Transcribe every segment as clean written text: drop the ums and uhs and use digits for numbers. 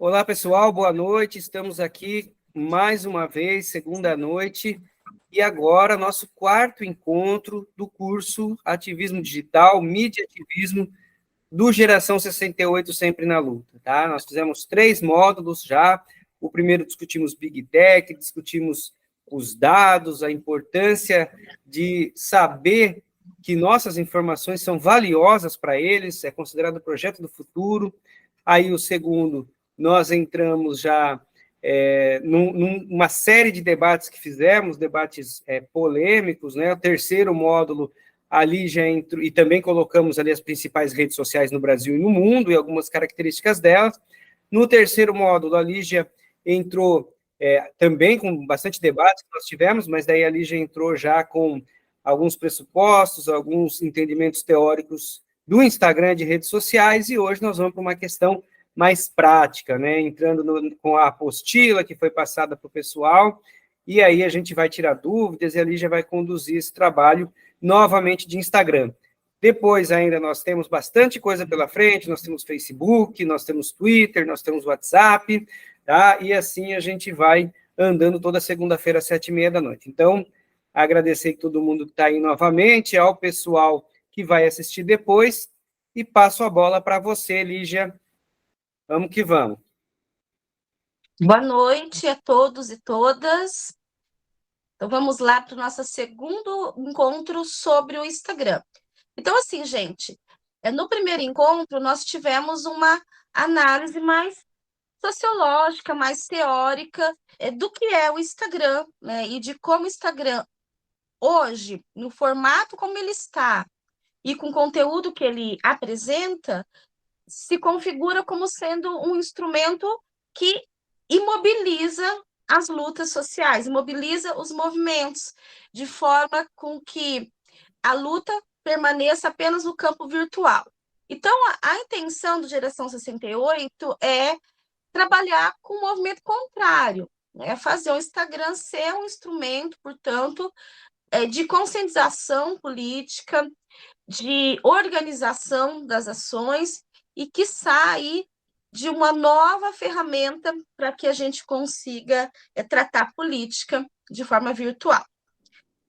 Olá, pessoal, boa noite. Estamos aqui mais uma vez, segunda noite, e agora nosso quarto encontro do curso Ativismo Digital, Mídia e Ativismo do Geração 68 Sempre na Luta, tá? Nós fizemos 3 módulos já. O primeiro discutimos Big Tech, discutimos os dados, a importância de saber que nossas informações são valiosas para eles, é considerado o projeto do futuro. Aí o segundo, nós entramos já numa série de debates que fizemos, debates polêmicos, né? O terceiro módulo, ali já entrou, e também colocamos ali as principais redes sociais no Brasil e no mundo, e algumas características delas. No terceiro módulo, a Lígia entrou também com bastante debate que nós tivemos, mas daí a Lígia entrou já com alguns pressupostos, alguns entendimentos teóricos do Instagram, de redes sociais, e hoje nós vamos para uma questão mais prática, né? Entrando com a apostila que foi passada para o pessoal, e aí a gente vai tirar dúvidas, e a Lígia vai conduzir esse trabalho novamente de Instagram. Depois ainda nós temos bastante coisa pela frente, nós temos Facebook, nós temos Twitter, nós temos WhatsApp, tá? E assim a gente vai andando toda segunda-feira às 7h30 da noite. Então, agradecer a todo mundo que está aí novamente, ao pessoal que vai assistir depois, e passo a bola para você, Lígia. Vamos que vamos. Boa noite a todos e todas. Então, vamos lá para o nosso segundo encontro sobre o Instagram. Então, assim, gente, no primeiro encontro, nós tivemos uma análise mais sociológica, mais teórica do que é o Instagram, né? E de como o Instagram, hoje, no formato como ele está e com o conteúdo que ele apresenta, se configura como sendo um instrumento que imobiliza as lutas sociais, imobiliza os movimentos, de forma com que a luta permaneça apenas no campo virtual. Então, a intenção do Geração 68 é trabalhar com o movimento contrário, né? Fazer o Instagram ser um instrumento, portanto, de conscientização política, de organização das ações e, quiçá, aí, de uma nova ferramenta para que a gente consiga tratar política de forma virtual.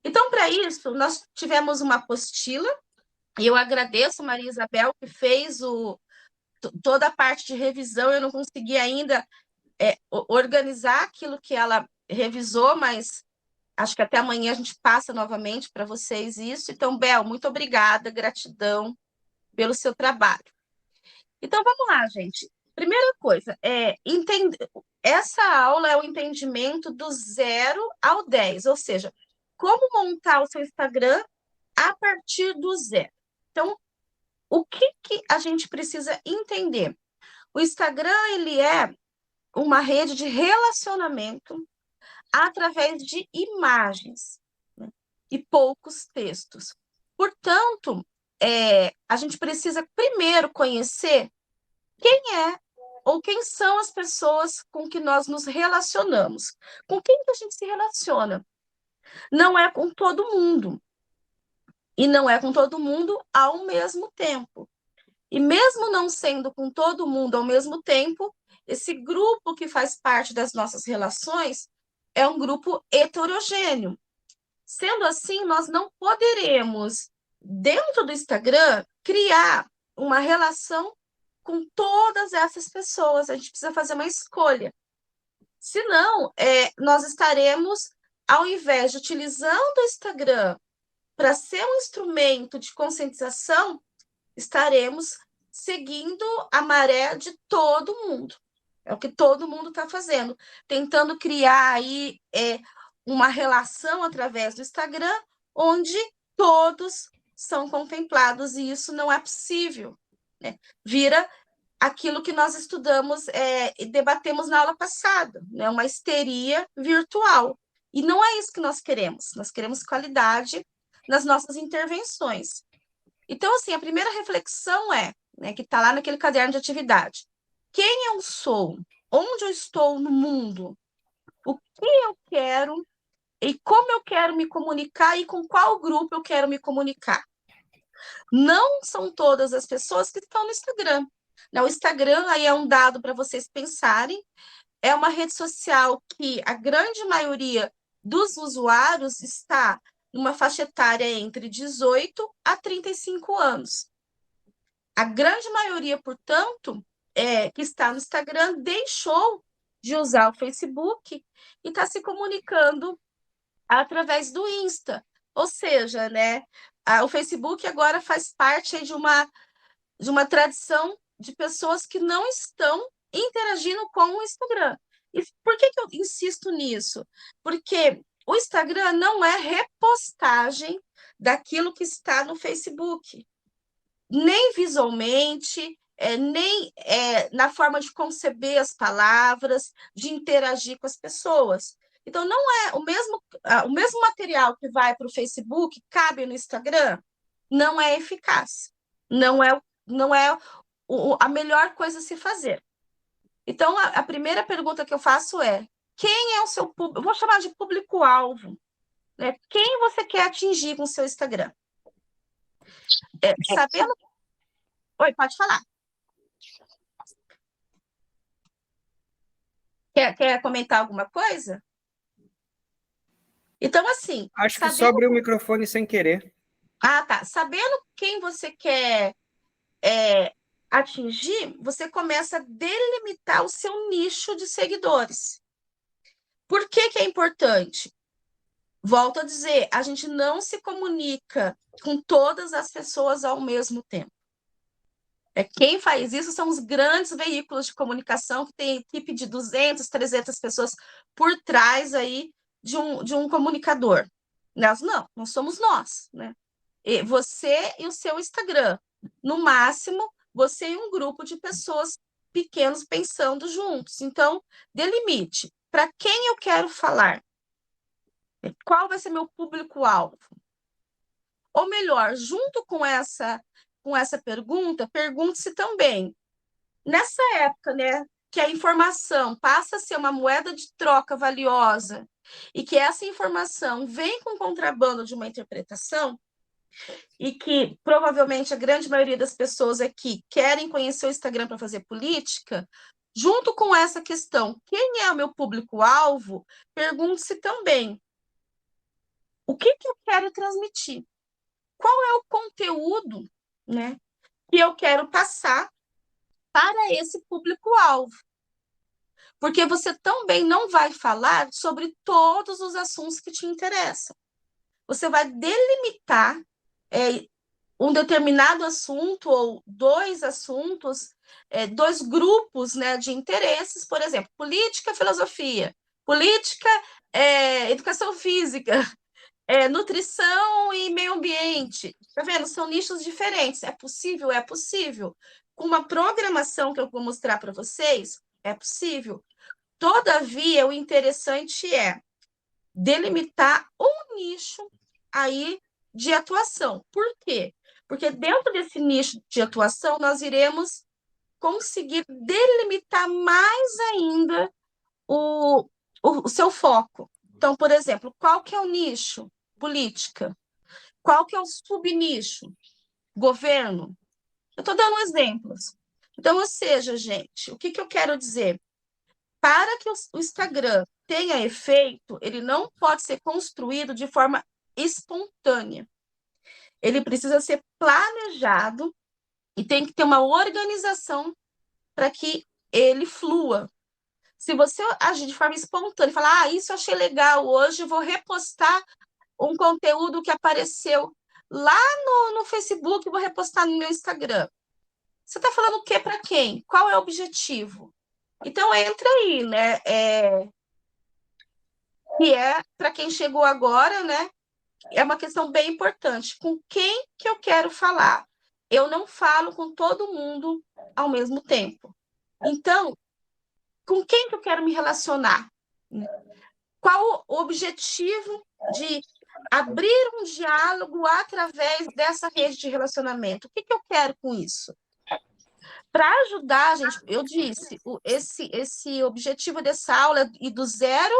Então, para isso, nós tivemos uma apostila, e eu agradeço a Maria Isabel, que fez toda a parte de revisão. Eu não consegui ainda organizar aquilo que ela revisou, mas acho que até amanhã a gente passa novamente para vocês isso. Então, Bel, muito obrigada, gratidão pelo seu trabalho. Então, vamos lá, gente. Primeira coisa, essa aula é o entendimento do 0 ao 10, ou seja, como montar o seu Instagram a partir do 0. Então, o que a gente precisa entender? O Instagram, ele é uma rede de relacionamento através de imagens, né? E poucos textos. Portanto, a gente precisa primeiro conhecer quem é ou quem são as pessoas com que nós nos relacionamos. Com quem que a gente se relaciona? Não é com todo mundo. E não é com todo mundo ao mesmo tempo. E mesmo não sendo com todo mundo ao mesmo tempo, esse grupo que faz parte das nossas relações é um grupo heterogêneo. Sendo assim, nós não poderemos, dentro do Instagram, criar uma relação com todas essas pessoas. A gente precisa fazer uma escolha. Senão, nós estaremos, ao invés de utilizando o Instagram para ser um instrumento de conscientização, estaremos seguindo a maré de todo mundo. É o que todo mundo está fazendo, tentando criar aí uma relação através do Instagram, onde todos são contemplados, e isso não é possível, né? Vira aquilo que nós estudamos e debatemos na aula passada, né? Uma histeria virtual. E não é isso que nós queremos qualidade nas nossas intervenções. Então, assim, a primeira reflexão né, que está lá naquele caderno de atividade. Quem eu sou? Onde eu estou no mundo? O que eu quero? E como eu quero me comunicar? E com qual grupo eu quero me comunicar? Não são todas as pessoas que estão no Instagram. O Instagram aí é um dado para vocês pensarem, é uma rede social que a grande maioria dos usuários está numa faixa etária entre 18 a 35 anos. A grande maioria, portanto, que está no Instagram deixou de usar o Facebook e está se comunicando através do Insta. Ou seja, né, o Facebook agora faz parte aí de uma tradição de pessoas que não estão interagindo com o Instagram. E por que eu insisto nisso? Porque o Instagram não é repostagem daquilo que está no Facebook, nem visualmente, nem na forma de conceber as palavras, de interagir com as pessoas. Então, não é o mesmo material que vai para o Facebook, cabe no Instagram, não é eficaz. Não é a melhor coisa a se fazer. Então, a primeira pergunta que eu faço é: quem é o seu público? Eu vou chamar de público-alvo, né? Quem você quer atingir com o seu Instagram? Sabendo. Oi, pode falar. Quer comentar alguma coisa? Então, assim. Acho que só abriu o microfone sem querer. Ah, tá. Sabendo quem você quer atingir, você começa a delimitar o seu nicho de seguidores. Por que é importante? Volto a dizer, a gente não se comunica com todas as pessoas ao mesmo tempo. Quem faz isso são os grandes veículos de comunicação que tem equipe de 200, 300 pessoas por trás aí de um comunicador. Não somos nós, né? Você e o seu Instagram. No máximo, você e um grupo de pessoas pequenos pensando juntos. Então, delimite. Para quem eu quero falar? Qual vai ser meu público-alvo? Ou melhor, junto com essa pergunta, pergunte-se também, nessa época, né, que a informação passa a ser uma moeda de troca valiosa e que essa informação vem com contrabando de uma interpretação, e que provavelmente a grande maioria das pessoas aqui querem conhecer o Instagram para fazer política, junto com essa questão, quem é o meu público-alvo, pergunte-se também, o que eu quero transmitir? Qual é o conteúdo, né, que eu quero passar para esse público-alvo? Porque você também não vai falar sobre todos os assuntos que te interessam. Você vai delimitar um determinado assunto ou dois assuntos, dois grupos, né, de interesses, por exemplo, política, filosofia, política, educação física, nutrição e meio ambiente. Tá vendo? São nichos diferentes. É possível? É possível. Com uma programação que eu vou mostrar para vocês, é possível. Todavia, o interessante é delimitar um nicho aí de atuação. Por quê? Porque dentro desse nicho de atuação, nós iremos conseguir delimitar mais ainda o seu foco. Então, por exemplo, qual que é o nicho? Política. Qual que é o subnicho? Governo. Eu estou dando exemplos. Então, ou seja, gente, o que eu quero dizer? Para que o Instagram tenha efeito, ele não pode ser construído de forma espontânea. Ele precisa ser planejado e tem que ter uma organização para que ele flua. Se você agir de forma espontânea e falar, isso eu achei legal, hoje vou repostar um conteúdo que apareceu lá no Facebook, vou repostar no meu Instagram. Você está falando o quê para quem? Qual é o objetivo? Então, entra aí, né? Que é, para quem chegou agora, né? É uma questão bem importante. Com quem que eu quero falar? Eu não falo com todo mundo ao mesmo tempo. Então, com quem que eu quero me relacionar? Qual o objetivo de abrir um diálogo através dessa rede de relacionamento? O que eu quero com isso? Para ajudar, gente, eu disse, esse objetivo dessa aula é ir do 0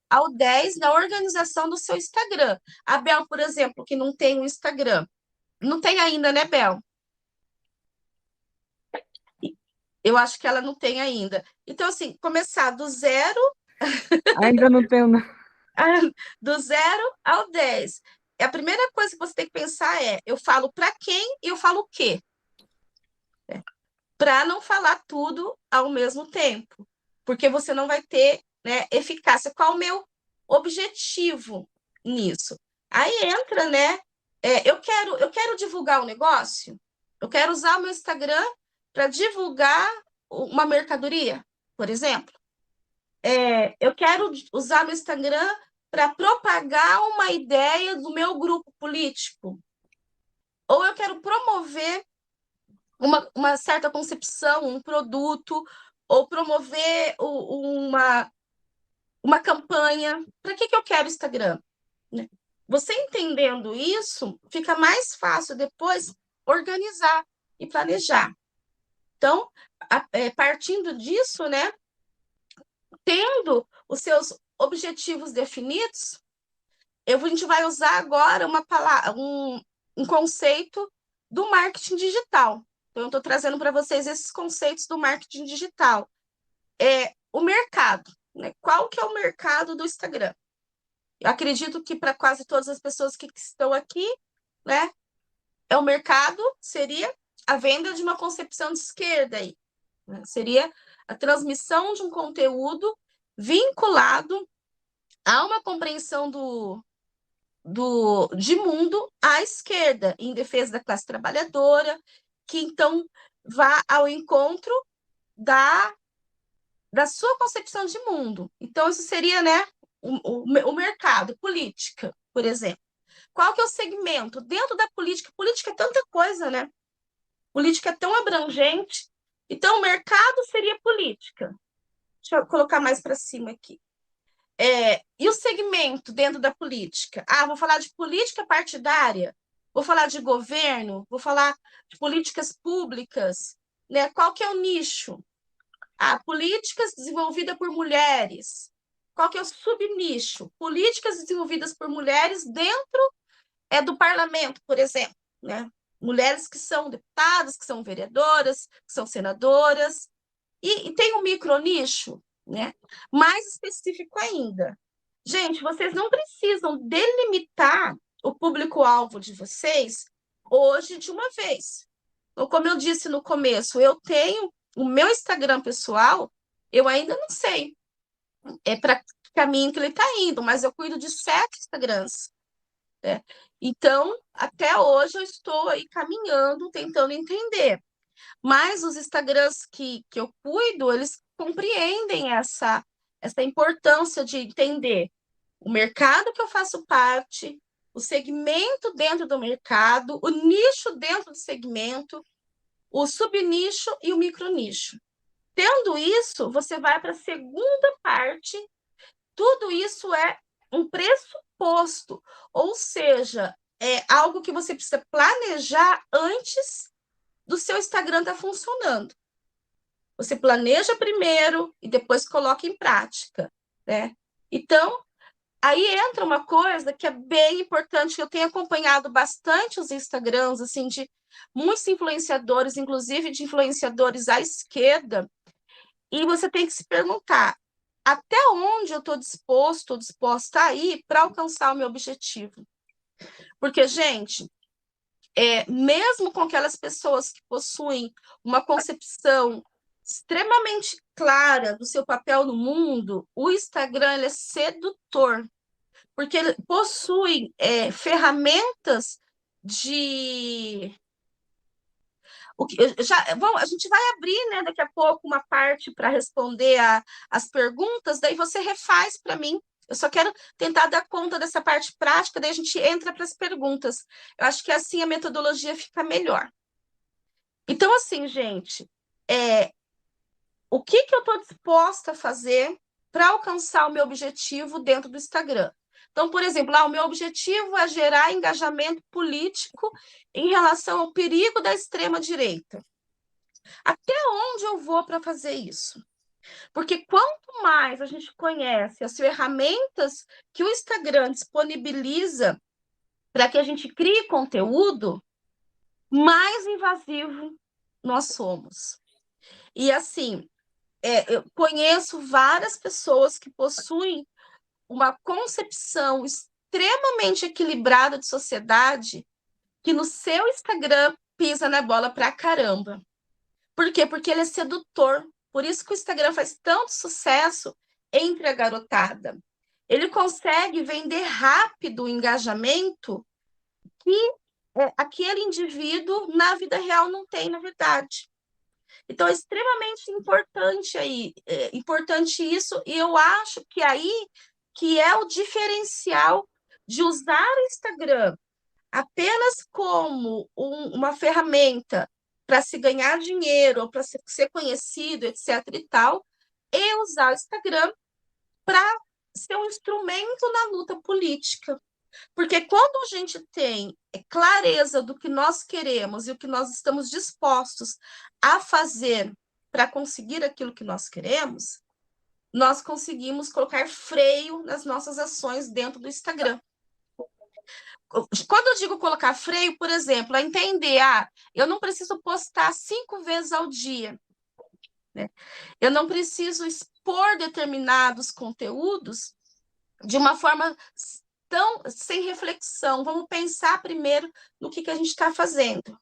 ao 10 na organização do seu Instagram. A Bel, por exemplo, que não tem um Instagram. Não tem ainda, né, Bel? Eu acho que ela não tem ainda. Então, assim, começar do zero, Ainda não tenho, não. do 0 ao 10. A primeira coisa que você tem que pensar é: eu falo para quem e eu falo o quê? Para não falar tudo ao mesmo tempo, porque você não vai ter, né, eficácia. Qual o meu objetivo nisso? Aí entra, né? Eu quero divulgar um negócio, eu quero usar o meu Instagram para divulgar uma mercadoria, por exemplo. Eu quero usar meu Instagram para propagar uma ideia do meu grupo político. Ou eu quero promover uma certa concepção, um produto, ou promover uma campanha. Para que eu quero Instagram? Né? Você entendendo isso, fica mais fácil depois organizar e planejar. Então, partindo disso, né, tendo os seus objetivos definidos, a gente vai usar agora uma palavra, um conceito do marketing digital. Então, eu estou trazendo para vocês esses conceitos do marketing digital. O mercado, né? Qual que é o mercado do Instagram? Eu acredito que para quase todas as pessoas que estão aqui, né, o mercado seria a venda de uma concepção de esquerda aí, né? Seria a transmissão de um conteúdo vinculado a uma compreensão de mundo à esquerda, em defesa da classe trabalhadora, que então vá ao encontro da sua concepção de mundo. Então, isso seria, né, o mercado, política, por exemplo. Qual que é o segmento? Dentro da política, política é tanta coisa, né? Política é tão abrangente. Então, o mercado seria política. Deixa eu colocar mais para cima aqui. E o segmento dentro da política? Vou falar de política partidária, vou falar de governo, vou falar de políticas públicas, né? Qual que é o nicho? Políticas desenvolvidas por mulheres. Qual que é o subnicho? Políticas desenvolvidas por mulheres dentro do parlamento, por exemplo, né? Mulheres que são deputadas, que são vereadoras, que são senadoras. E tem um micronicho, né? Mais específico ainda. Gente, vocês não precisam delimitar o público-alvo de vocês hoje de uma vez. Então, como eu disse no começo, eu tenho o meu Instagram pessoal, eu ainda não sei para que caminho que ele está indo, mas eu cuido de 7 Instagrams, né? Então, até hoje eu estou aí caminhando, tentando entender. Mas os Instagrams que eu cuido, eles compreendem essa importância de entender o mercado que eu faço parte, o segmento dentro do mercado, o nicho dentro do segmento, o subnicho e o micronicho. Tendo isso, você vai para a segunda parte. Tudo isso é um pressuposto, ou seja, é algo que você precisa planejar antes do seu Instagram estar funcionando. Você planeja primeiro e depois coloca em prática, né? Então, aí entra uma coisa que é bem importante, que eu tenho acompanhado bastante os Instagrams, assim, de muitos influenciadores, inclusive de influenciadores à esquerda, e você tem que se perguntar, até onde eu estou disposta a ir para alcançar o meu objetivo? Porque, gente, mesmo com aquelas pessoas que possuem uma concepção extremamente clara do seu papel no mundo, o Instagram ele é sedutor, porque ele possui ferramentas de... a gente vai abrir, né, daqui a pouco uma parte para responder as perguntas, daí você refaz para mim. Eu só quero tentar dar conta dessa parte prática, daí a gente entra para as perguntas. Eu acho que assim a metodologia fica melhor. Então, assim, gente, o que eu estou disposta a fazer para alcançar o meu objetivo dentro do Instagram? Então, por exemplo, o meu objetivo é gerar engajamento político em relação ao perigo da extrema-direita. Até onde eu vou para fazer isso? Porque quanto mais a gente conhece as ferramentas que o Instagram disponibiliza para que a gente crie conteúdo, mais invasivo nós somos. E assim, eu conheço várias pessoas que possuem uma concepção extremamente equilibrada de sociedade que no seu Instagram pisa na bola pra caramba. Por quê? Porque ele é sedutor. Por isso que o Instagram faz tanto sucesso entre a garotada. Ele consegue vender rápido o engajamento que aquele indivíduo na vida real não tem, na verdade. Então, é extremamente importante isso, e eu acho que aí que é o diferencial de usar o Instagram apenas como uma ferramenta para se ganhar dinheiro ou para ser conhecido, etc. e tal, e usar o Instagram para ser um instrumento na luta política. Porque quando a gente tem clareza do que nós queremos e o que nós estamos dispostos a fazer para conseguir aquilo que nós queremos, nós conseguimos colocar freio nas nossas ações dentro do Instagram. Quando eu digo colocar freio, por exemplo, é entender, eu não preciso postar 5 vezes ao dia, né? Eu não preciso expor determinados conteúdos de uma forma tão sem reflexão. Vamos pensar primeiro no que a gente está fazendo.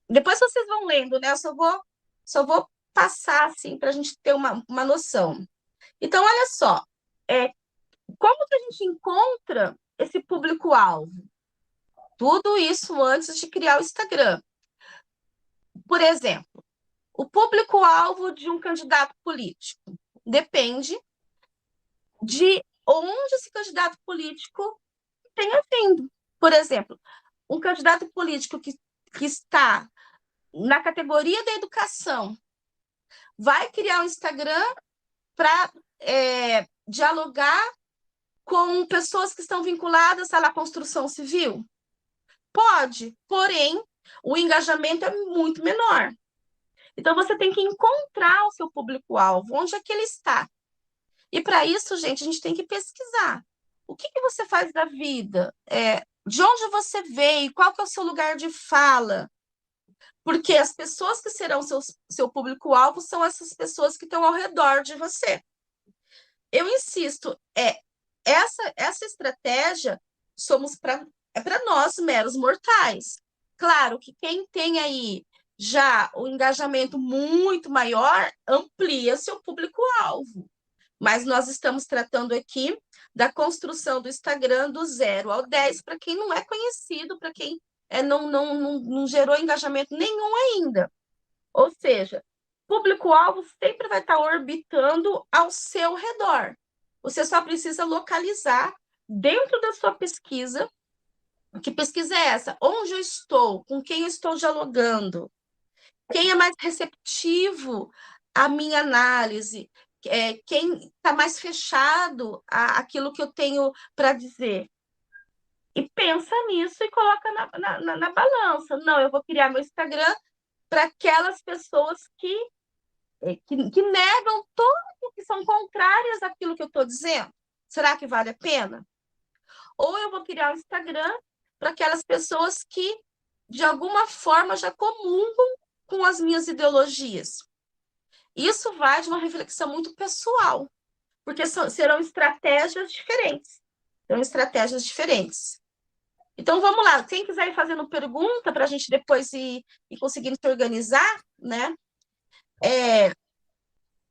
Depois vocês vão lendo, né? Eu só vou passar assim para a gente ter uma noção. Então, olha só, como que a gente encontra esse público-alvo? Tudo isso antes de criar o Instagram. Por exemplo, o público-alvo de um candidato político depende de onde esse candidato político tenha vindo. Por exemplo, um candidato político que está na categoria da educação vai criar um Instagram para dialogar com pessoas que estão vinculadas à construção civil? Pode, porém, o engajamento é muito menor. Então, você tem que encontrar o seu público-alvo, onde é que ele está. E, para isso, gente, a gente tem que pesquisar. O que você faz da vida? De onde você veio? Qual que é o seu lugar de fala? Porque as pessoas que serão seu público-alvo são essas pessoas que estão ao redor de você. Eu insisto, essa estratégia é para nós, meros mortais. Claro que quem tem aí já o engajamento muito maior, amplia seu público-alvo. Mas nós estamos tratando aqui da construção do Instagram do 0 ao 10, para quem não é conhecido, para quem não gerou engajamento nenhum ainda. Ou seja, público-alvo sempre vai estar orbitando ao seu redor. Você só precisa localizar dentro da sua pesquisa. Que pesquisa é essa? Onde eu estou? Com quem eu estou dialogando? Quem é mais receptivo à minha análise? Quem está mais fechado àquilo que eu tenho para dizer? E pensa nisso e coloca na balança. Não, eu vou criar meu Instagram para aquelas pessoas que negam tudo, que são contrárias àquilo que eu estou dizendo. Será que vale a pena? Ou eu vou criar um Instagram para aquelas pessoas que, de alguma forma, já comungam com as minhas ideologias. Isso vai de uma reflexão muito pessoal, porque serão estratégias diferentes. Serão estratégias diferentes. Então, vamos lá. Quem quiser ir fazendo pergunta para a gente depois ir conseguindo se organizar, né?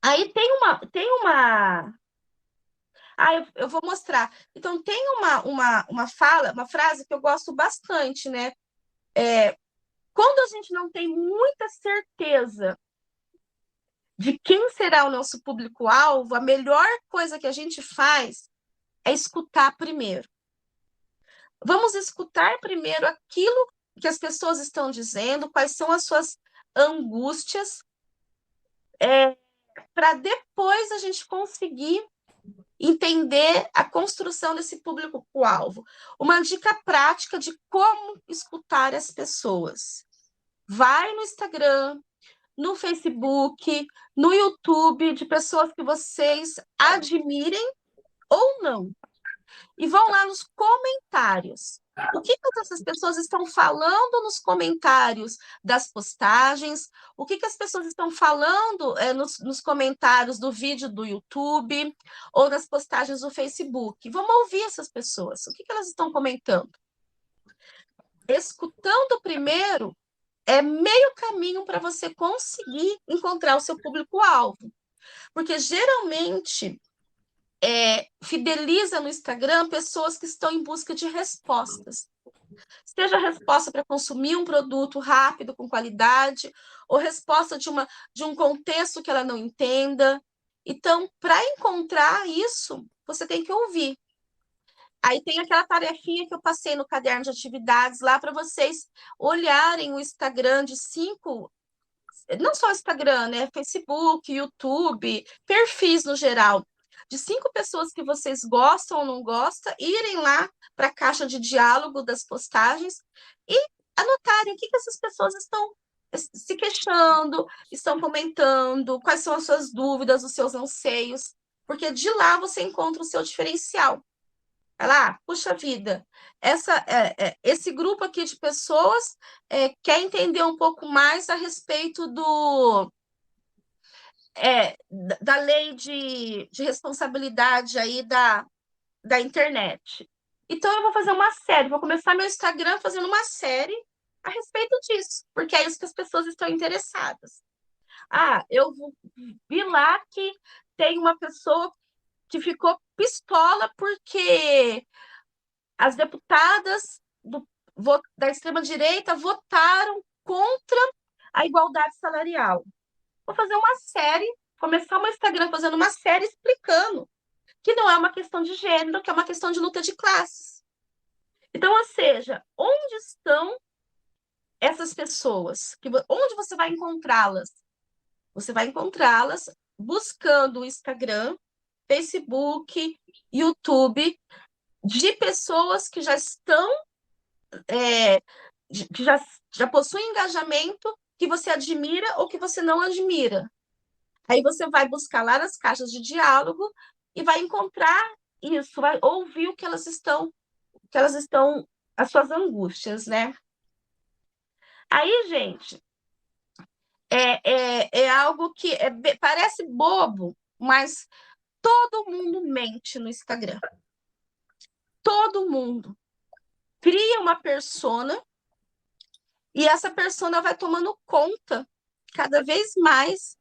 Aí tem uma... eu vou mostrar. Então, tem uma frase que eu gosto bastante, né? Quando a gente não tem muita certeza de quem será o nosso público-alvo, a melhor coisa que a gente faz é escutar primeiro. Vamos escutar primeiro aquilo que as pessoas estão dizendo, quais são as suas angústias, para depois a gente conseguir entender a construção desse público-alvo. Uma dica prática de como escutar as pessoas. Vai no Instagram, no Facebook, no YouTube, de pessoas que vocês admirem ou não. E vão lá nos comentários. O que que essas pessoas estão falando nos comentários das postagens? O que que as pessoas estão falando nos comentários do vídeo do YouTube ou nas postagens do Facebook? Vamos ouvir essas pessoas. O que que elas estão comentando? Escutando primeiro é meio caminho para você conseguir encontrar o seu público-alvo. Porque geralmente fideliza no Instagram pessoas que estão em busca de respostas. Seja resposta para consumir um produto rápido, com qualidade, ou resposta de um contexto que ela não entenda. Então, para encontrar isso, você tem que ouvir. Aí tem aquela tarefinha que eu passei no caderno de atividades lá para vocês olharem o Instagram de 5, não só o Instagram, né? Facebook, YouTube, perfis no geral, de 5 pessoas que vocês gostam ou não gostam, irem lá para a caixa de diálogo das postagens e anotarem o que que essas pessoas estão se queixando, estão comentando, quais são as suas dúvidas, os seus anseios, porque de lá você encontra o seu diferencial. Vai lá, puxa vida, esse grupo aqui de pessoas quer entender um pouco mais a respeito da lei de responsabilidade aí da internet. Então, eu vou fazer uma série, vou começar meu Instagram fazendo uma série a respeito disso, porque é isso que as pessoas estão interessadas. Eu vi lá que tem uma pessoa que ficou pistola porque as deputadas da extrema-direita votaram contra a igualdade salarial. Vou fazer uma série, começar o meu Instagram fazendo uma série explicando que não é uma questão de gênero, que é uma questão de luta de classes. Então, ou seja, onde estão essas pessoas? Onde você vai encontrá-las? Você vai encontrá-las buscando o Instagram, Facebook, YouTube, de pessoas que já estão, que já possuem engajamento que você admira ou que você não admira. Aí você vai buscar lá nas caixas de diálogo e vai encontrar isso, vai ouvir o que elas estão, as suas angústias, né? Aí, gente, é algo que parece bobo, mas todo mundo mente no Instagram. Todo mundo cria uma persona e essa persona vai tomando conta cada vez mais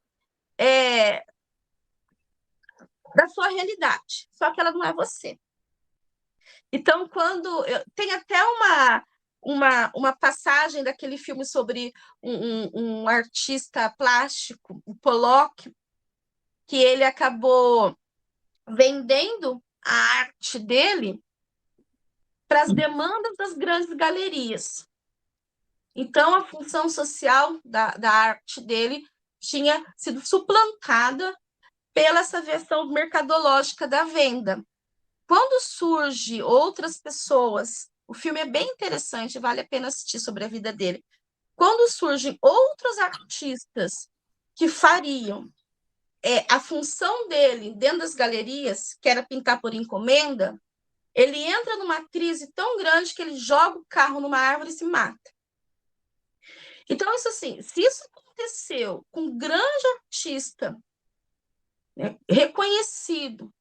da sua realidade, só que ela não é você. Então, tem até uma passagem daquele filme sobre um artista plástico, o Pollock, que ele acabou vendendo a arte dele para as demandas das grandes galerias. Então, a função social da arte dele tinha sido suplantada pela essa versão mercadológica da venda. Quando surge outras pessoas, o filme é bem interessante, vale a pena assistir sobre a vida dele. Quando surgem outros artistas que fariam a função dele dentro das galerias, que era pintar por encomenda, ele entra numa crise tão grande que ele joga o carro numa árvore e se mata. Então, isso assim, se isso aconteceu com um grande artista, né, reconhecido,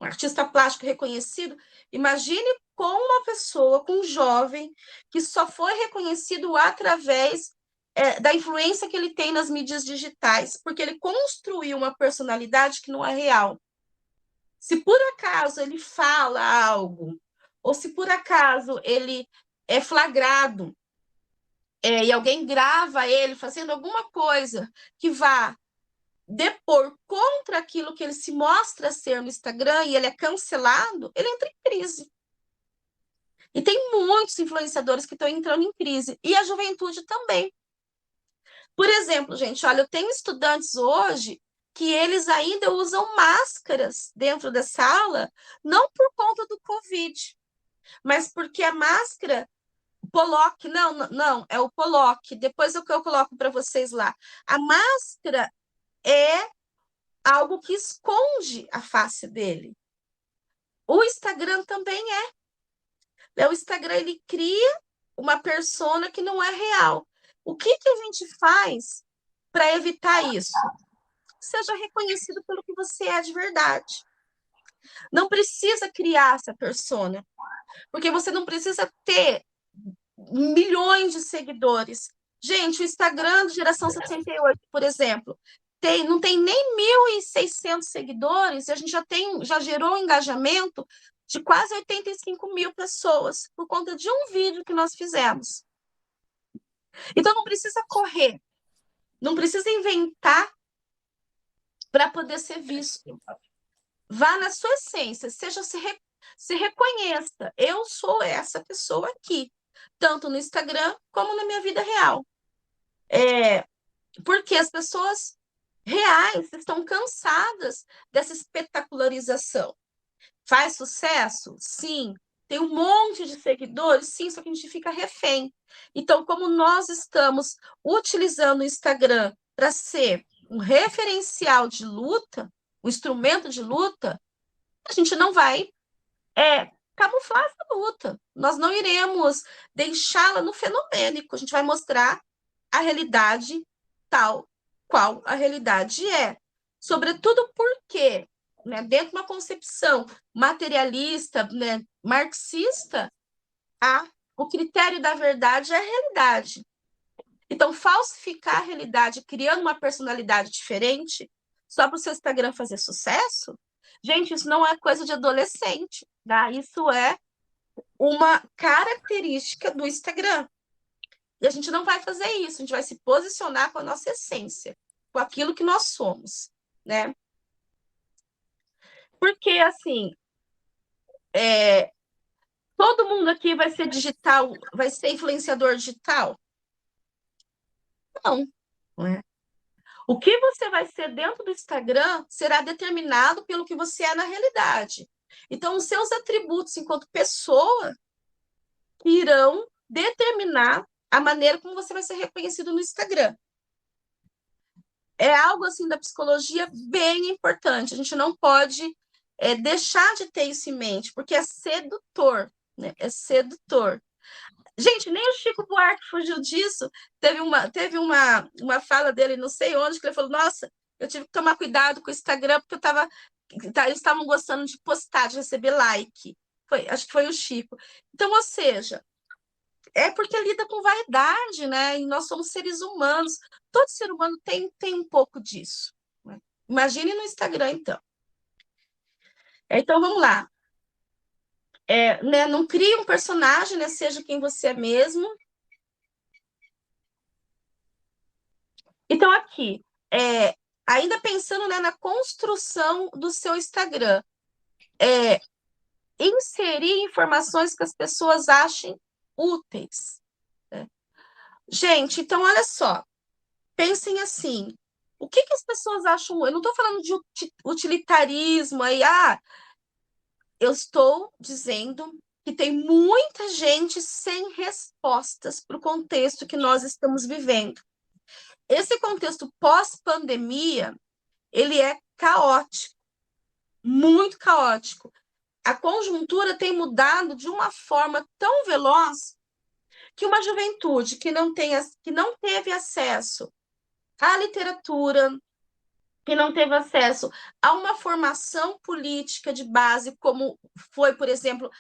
um artista plástico reconhecido, imagine com uma pessoa, com um jovem, que só foi reconhecido através da influência que ele tem nas mídias digitais, porque ele construiu uma personalidade que não é real. Se por acaso ele fala algo, ou se por acaso ele é flagrado, e alguém grava ele fazendo alguma coisa que vá depor contra aquilo que ele se mostra ser no Instagram e ele é cancelado, ele entra em crise. E tem muitos influenciadores que estão entrando em crise. E a juventude também. Por exemplo, gente, olha, eu tenho estudantes hoje que eles ainda usam máscaras dentro da sala, não por conta do Covid, mas porque a máscara, Pollock, não, é o Pollock, depois eu coloco para vocês lá. A máscara é algo que esconde a face dele. O Instagram também é. O Instagram, ele cria uma persona que não é real. O que a gente faz para evitar isso? Seja reconhecido pelo que você é de verdade. Não precisa criar essa persona, porque você não precisa ter milhões de seguidores. Gente, o Instagram de Geração 68, por exemplo, não tem nem 1.600 seguidores, e a gente já gerou um engajamento de quase 85 mil pessoas por conta de um vídeo que nós fizemos. Então, não precisa correr, não precisa inventar para poder ser visto. Vá na sua essência, se reconheça. Eu sou essa pessoa aqui, tanto no Instagram como na minha vida real. Porque as pessoas reais estão cansadas dessa espetacularização. Faz sucesso? Sim. Tem um monte de seguidores? Sim, só que a gente fica refém. Então, como nós estamos utilizando o Instagram para ser um referencial de luta, um instrumento de luta, a gente não vai camuflar essa luta. Nós não iremos deixá-la no fenomênico. A gente vai mostrar a realidade tal qual a realidade é. Sobretudo porque, né, dentro de uma concepção materialista, né, marxista, o critério da verdade é a realidade. Então, falsificar a realidade, criando uma personalidade diferente, só para o seu Instagram fazer sucesso, gente, isso não é coisa de adolescente, tá? Isso é uma característica do Instagram. E a gente não vai fazer isso, a gente vai se posicionar com a nossa essência, com aquilo que nós somos, né? Porque, assim, todo mundo aqui vai ser digital, vai ser influenciador digital? Não, não é. O que você vai ser dentro do Instagram será determinado pelo que você é na realidade. Então, os seus atributos enquanto pessoa irão determinar a maneira como você vai ser reconhecido no Instagram. É algo assim da psicologia bem importante. A gente não pode deixar de ter isso em mente, porque é sedutor, né? É sedutor. Gente, nem o Chico Buarque fugiu disso. Teve uma fala dele, não sei onde, que ele falou: nossa, eu tive que tomar cuidado com o Instagram, porque eles estavam gostando de postar, de receber like. Acho que foi o Chico. Então, ou seja, é porque lida com vaidade, né? E nós somos seres humanos. Todo ser humano tem um pouco disso, né? Imagine no Instagram, então. Então, vamos lá. Né, não crie um personagem, né? Seja quem você é mesmo. Então, aqui, ainda pensando, né, na construção do seu Instagram, inserir informações que as pessoas achem úteis, né? Gente, então, olha só, pensem assim, o que as pessoas acham? Eu não estou falando de utilitarismo aí, eu estou dizendo que tem muita gente sem respostas para o contexto que nós estamos vivendo. Esse contexto pós-pandemia, ele é caótico, muito caótico. A conjuntura tem mudado de uma forma tão veloz que uma juventude que não teve acesso à literatura, que não teve acesso a uma formação política de base, como foi, por exemplo,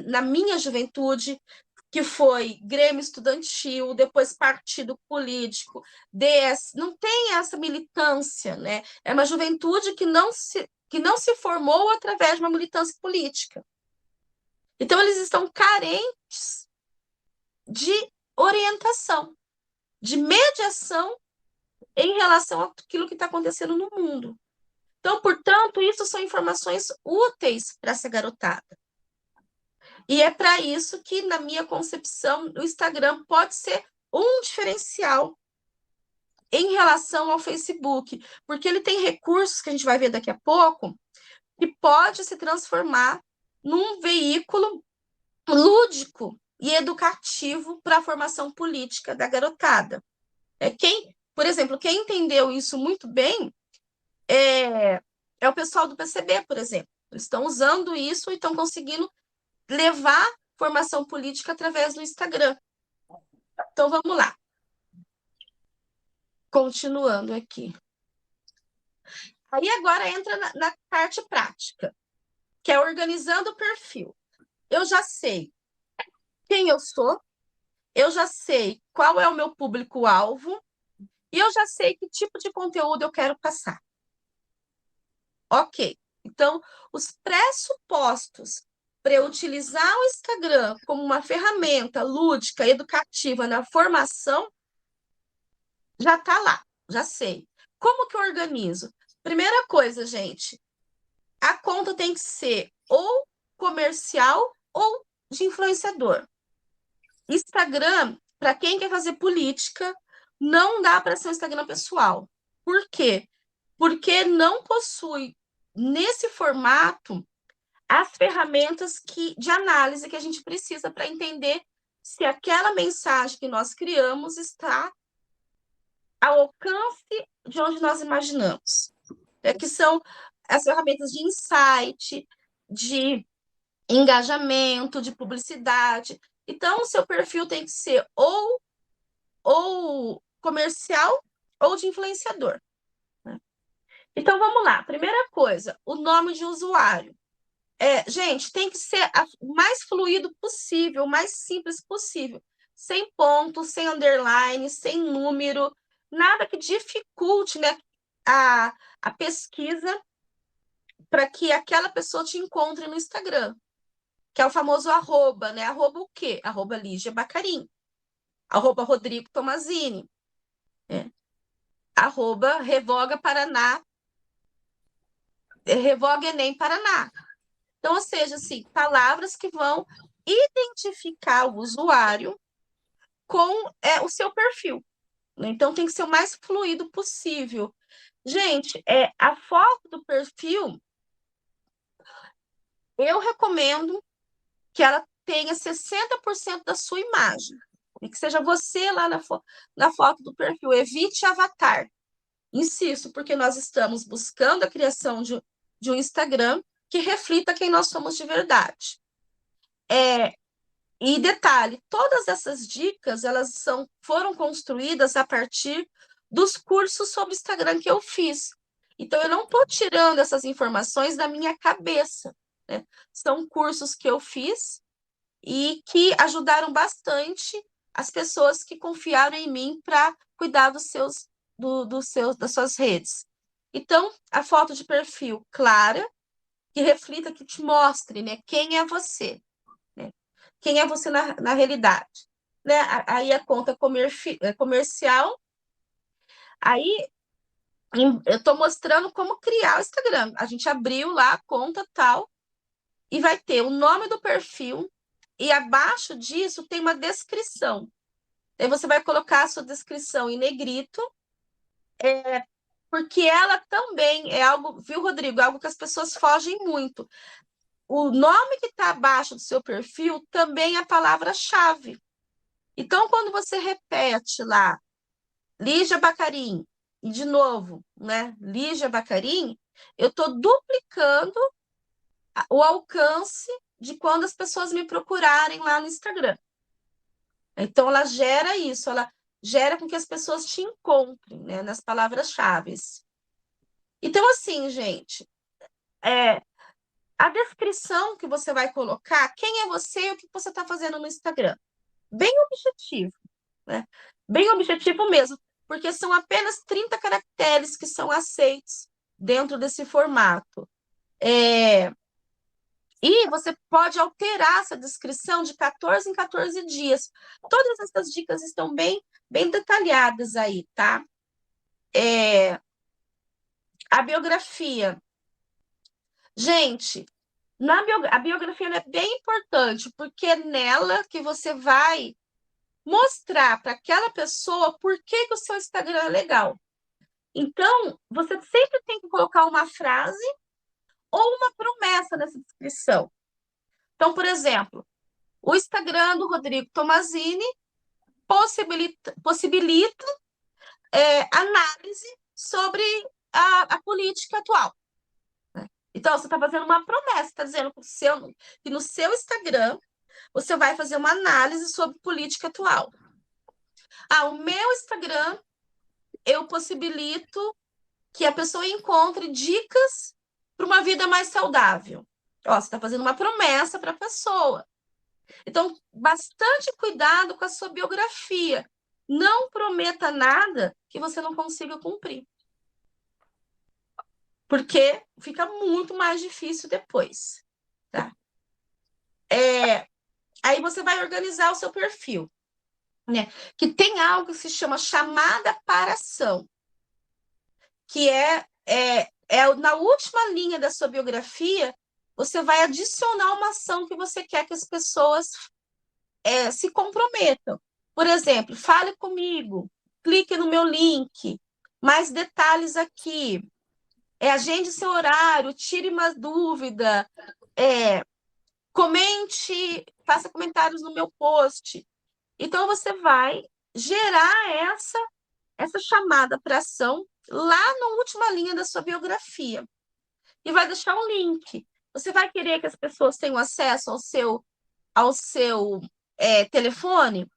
na minha juventude, que foi Grêmio Estudantil, depois partido político, DS, não tem essa militância, né? É uma juventude que não se formou através de uma militância política. Então, eles estão carentes de orientação, de mediação em relação àquilo que está acontecendo no mundo. Então, portanto, isso são informações úteis para essa garotada. E é para isso que, na minha concepção, o Instagram pode ser um diferencial em relação ao Facebook, porque ele tem recursos que a gente vai ver daqui a pouco, que pode se transformar num veículo lúdico e educativo para a formação política da garotada. Por exemplo, quem entendeu isso muito bem é o pessoal do PCB, por exemplo. Eles estão usando isso e estão conseguindo levar formação política através do Instagram. Então, vamos lá. Continuando aqui. Aí agora entra na parte prática, que é organizando o perfil. Eu já sei quem eu sou, eu já sei qual é o meu público-alvo e eu já sei que tipo de conteúdo eu quero passar. Ok. Então, os pressupostos para eu utilizar o Instagram como uma ferramenta lúdica, educativa na formação, já está lá, já sei. Como que eu organizo? Primeira coisa, gente, a conta tem que ser ou comercial ou de influenciador. Instagram, para quem quer fazer política, não dá para ser um Instagram pessoal. Por quê? Porque não possui, nesse formato, as ferramentas de análise que a gente precisa para entender se aquela mensagem que nós criamos está ao alcance de onde nós imaginamos. Que são as ferramentas de insight, de engajamento, de publicidade. Então, o seu perfil tem que ser ou comercial ou de influenciador. Então, vamos lá. Primeira coisa, o nome de usuário. Gente, tem que ser o mais fluido possível, o mais simples possível. Sem ponto, sem underline, sem número, nada que dificulte, né, a pesquisa para que aquela pessoa te encontre no Instagram, que é o famoso arroba, né? Arroba o quê? Arroba Lígia Bacarin, arroba Rodrigo Tomazini, arroba Revoga Paraná, Revoga Enem Paraná. Então, ou seja, assim, palavras que vão identificar o usuário com o seu perfil. Então, tem que ser o mais fluido possível. Gente, a foto do perfil, eu recomendo que ela tenha 60% da sua imagem. E que seja você lá na foto do perfil. Evite avatar. Insisto, porque nós estamos buscando a criação de um Instagram que reflita quem nós somos de verdade. E detalhe, todas essas dicas foram construídas a partir dos cursos sobre Instagram que eu fiz. Então, eu não estou tirando essas informações da minha cabeça, né? São cursos que eu fiz e que ajudaram bastante as pessoas que confiaram em mim para cuidar das suas redes. Então, a foto de perfil clara, que reflita, que te mostre, né, quem é você, né? Quem é você na realidade, né? Aí a conta comercial, aí eu estou mostrando como criar o Instagram. A gente abriu lá a conta tal, e vai ter o nome do perfil, e abaixo disso tem uma descrição. Aí você vai colocar a sua descrição em negrito, porque ela também é algo, viu, Rodrigo? Algo que as pessoas fogem muito. O nome que está abaixo do seu perfil também é a palavra-chave. Então, quando você repete lá, Lígia Bacarin, e de novo, né, Lígia Bacarin, eu estou duplicando o alcance de quando as pessoas me procurarem lá no Instagram. Então, ela gera isso, ela gera com que as pessoas te encontrem, né, nas palavras-chave. Então, assim, gente, a descrição que você vai colocar, quem é você e o que você está fazendo no Instagram. Bem objetivo, né? Bem objetivo mesmo, porque são apenas 30 caracteres que são aceitos dentro desse formato. E você pode alterar essa descrição de 14 em 14 dias. Todas essas dicas estão bem detalhadas aí, tá? A biografia. Gente, a biografia é bem importante, porque é nela que você vai mostrar para aquela pessoa por que o seu Instagram é legal. Então, você sempre tem que colocar uma frase ou uma promessa nessa descrição. Então, por exemplo, o Instagram do Rodrigo Tomazini possibilita análise sobre a política atual. Então, você está fazendo uma promessa, está dizendo que no seu Instagram você vai fazer uma análise sobre política atual. O meu Instagram, eu possibilito que a pessoa encontre dicas para uma vida mais saudável. Você está fazendo uma promessa para a pessoa. Então, bastante cuidado com a sua biografia. Não prometa nada que você não consiga cumprir. Porque fica muito mais difícil depois. Tá? Aí você vai organizar o seu perfil, né? Que tem algo que se chama chamada para ação, que na última linha da sua biografia, você vai adicionar uma ação que você quer que as pessoas se comprometam. Por exemplo, fale comigo, clique no meu link, mais detalhes aqui, agende seu horário, tire uma dúvida, comente, faça comentários no meu post. Então, você vai gerar essa chamada para ação lá na última linha da sua biografia. E vai deixar um link. Você vai querer que as pessoas tenham acesso ao seu telefone?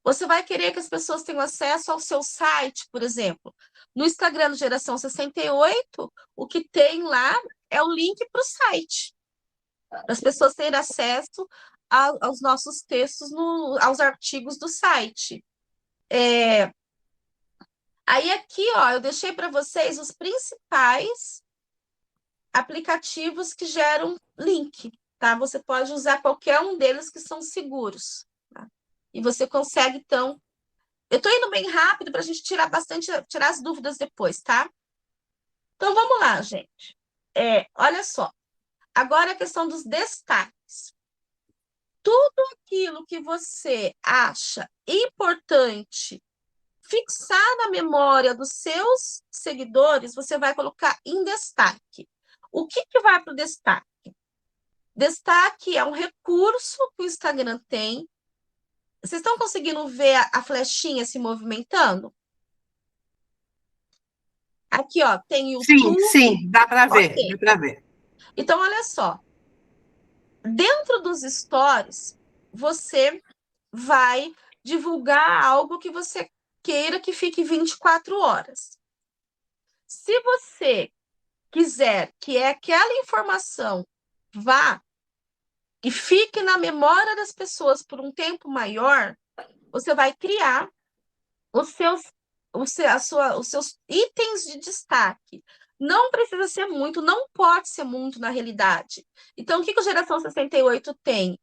Você vai querer que as pessoas tenham acesso ao seu site, por exemplo. No Instagram do Geração 68, o que tem lá é o link para o site. Para as pessoas terem acesso aos nossos textos, aos artigos do site. Aí aqui, eu deixei para vocês os principais aplicativos que geram link, tá? Você pode usar qualquer um deles que são seguros. Tá? E você consegue, então... Eu estou indo bem rápido para a gente tirar as dúvidas depois, tá? Então, vamos lá, gente. Olha só. Agora a questão dos destaques. Tudo aquilo que você acha importante fixar na memória dos seus seguidores, você vai colocar em destaque. O que vai para o destaque? Destaque é um recurso que o Instagram tem. Vocês estão conseguindo ver a flechinha se movimentando? Aqui, tem YouTube. Sim, dá para ver, Okay. dá para ver. Então, olha só. Dentro dos stories, você vai divulgar algo que você queira que fique 24 horas. Se você quiser que aquela informação vá e fique na memória das pessoas por um tempo maior, você vai criar os seus itens de destaque. Não precisa ser muito, não pode ser muito na realidade. Então, o que o Geração 68 tem?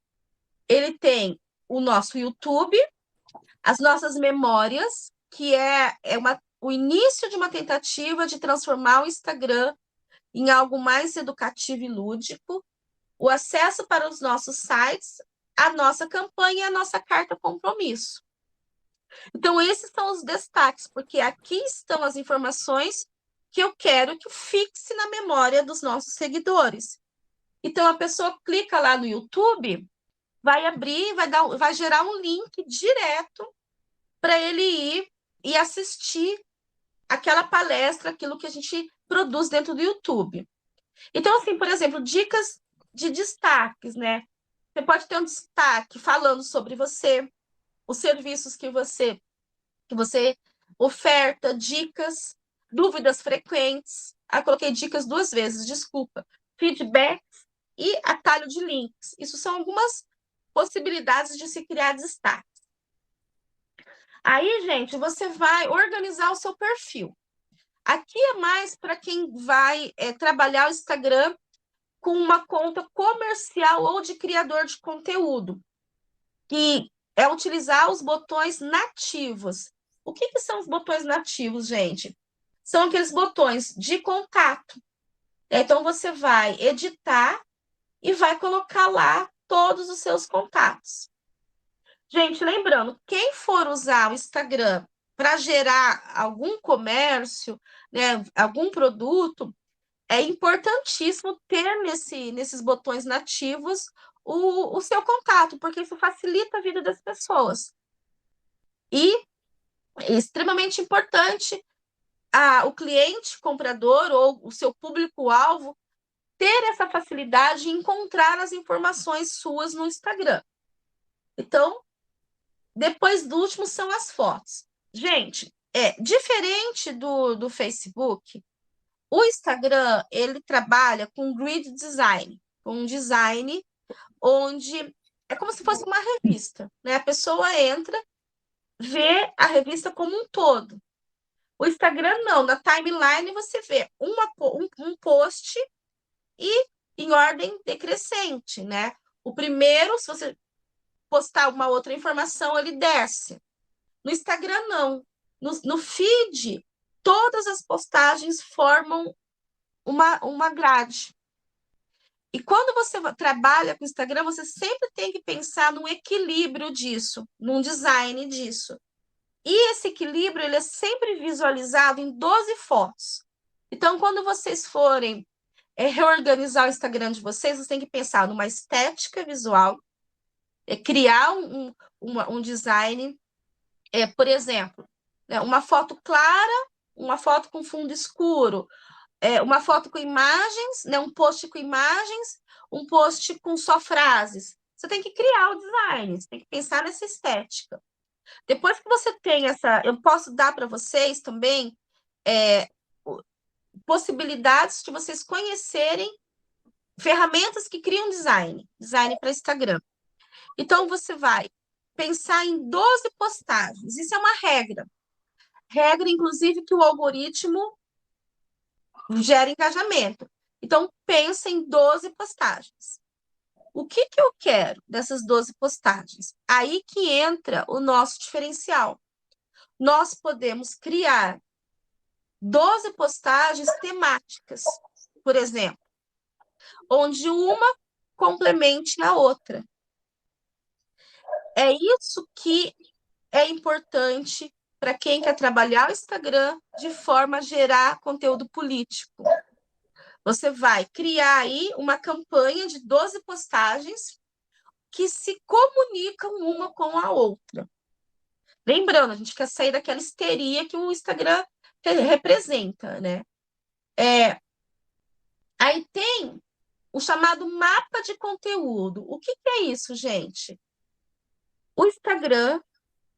Ele tem o nosso YouTube, as nossas memórias, que o início de uma tentativa de transformar o Instagram em algo mais educativo e lúdico, o acesso para os nossos sites, a nossa campanha e a nossa carta compromisso. Então, esses são os destaques, porque aqui estão as informações que eu quero que fixe na memória dos nossos seguidores. Então, a pessoa clica lá no YouTube, vai abrir, vai gerar um link direto para ele ir e assistir aquela palestra, aquilo que a gente produz dentro do YouTube. Então, assim, por exemplo, dicas de destaques, né? Você pode ter um destaque falando sobre você, os serviços que você oferta, dicas, dúvidas frequentes. Coloquei dicas 2 vezes, desculpa. Feedbacks e atalho de links. Isso são algumas possibilidades de se criar destaques. Aí, gente, você vai organizar o seu perfil. Aqui é mais para quem vai trabalhar o Instagram com uma conta comercial ou de criador de conteúdo, que é utilizar os botões nativos. O que são os botões nativos, gente? São aqueles botões de contato. Então, você vai editar e vai colocar lá todos os seus contatos. Gente, lembrando, quem for usar o Instagram para gerar algum comércio, né, algum produto, é importantíssimo ter nesses botões nativos o seu contato, porque isso facilita a vida das pessoas. E é extremamente importante o cliente comprador ou o seu público-alvo ter essa facilidade de encontrar as informações suas no Instagram. Então, depois do último são as fotos. Gente, diferente do Facebook, o Instagram, ele trabalha com grid design, com um design onde é como se fosse uma revista, né? A pessoa entra, vê a revista como um todo. O Instagram não, na timeline você vê um post e em ordem decrescente, né? O primeiro, se você postar uma outra informação, ele desce. No Instagram, não. No feed, todas as postagens formam uma grade. E quando você trabalha com o Instagram, você sempre tem que pensar num equilíbrio disso, num design disso. E esse equilíbrio ele é sempre visualizado em 12 fotos. Então, quando vocês forem reorganizar o Instagram de vocês, vocês têm que pensar numa estética visual, criar um design, por exemplo, né, uma foto clara, uma foto com fundo escuro, uma foto com imagens, né, um post com imagens, um post com só frases. Você tem que criar o design, você tem que pensar nessa estética. Depois que você tem eu posso dar para vocês também possibilidades de vocês conhecerem ferramentas que criam design para Instagram. Então, você vai pensar em 12 postagens. Isso é uma regra. Regra, inclusive, que o algoritmo gera engajamento. Então, pensa em 12 postagens. O que eu quero dessas 12 postagens? Aí que entra o nosso diferencial. Nós podemos criar 12 postagens temáticas, por exemplo, onde uma complemente a outra. É isso que é importante para quem quer trabalhar o Instagram de forma a gerar conteúdo político. Você vai criar aí uma campanha de 12 postagens que se comunicam uma com a outra. Lembrando, a gente quer sair daquela histeria que o Instagram representa, né? Aí tem o chamado mapa de conteúdo. O que é isso, gente? O Instagram,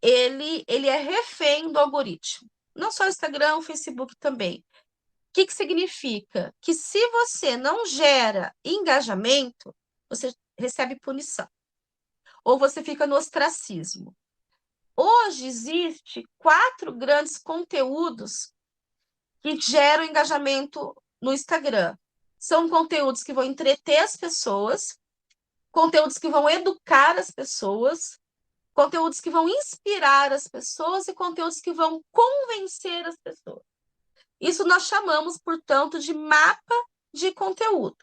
ele é refém do algoritmo. Não só o Instagram, o Facebook também. O que significa? Que se você não gera engajamento, você recebe punição. Ou você fica no ostracismo. Hoje existe 4 grandes conteúdos que geram engajamento no Instagram. São conteúdos que vão entreter as pessoas, conteúdos que vão educar as pessoas, conteúdos que vão inspirar as pessoas e conteúdos que vão convencer as pessoas. Isso nós chamamos, portanto, de mapa de conteúdo.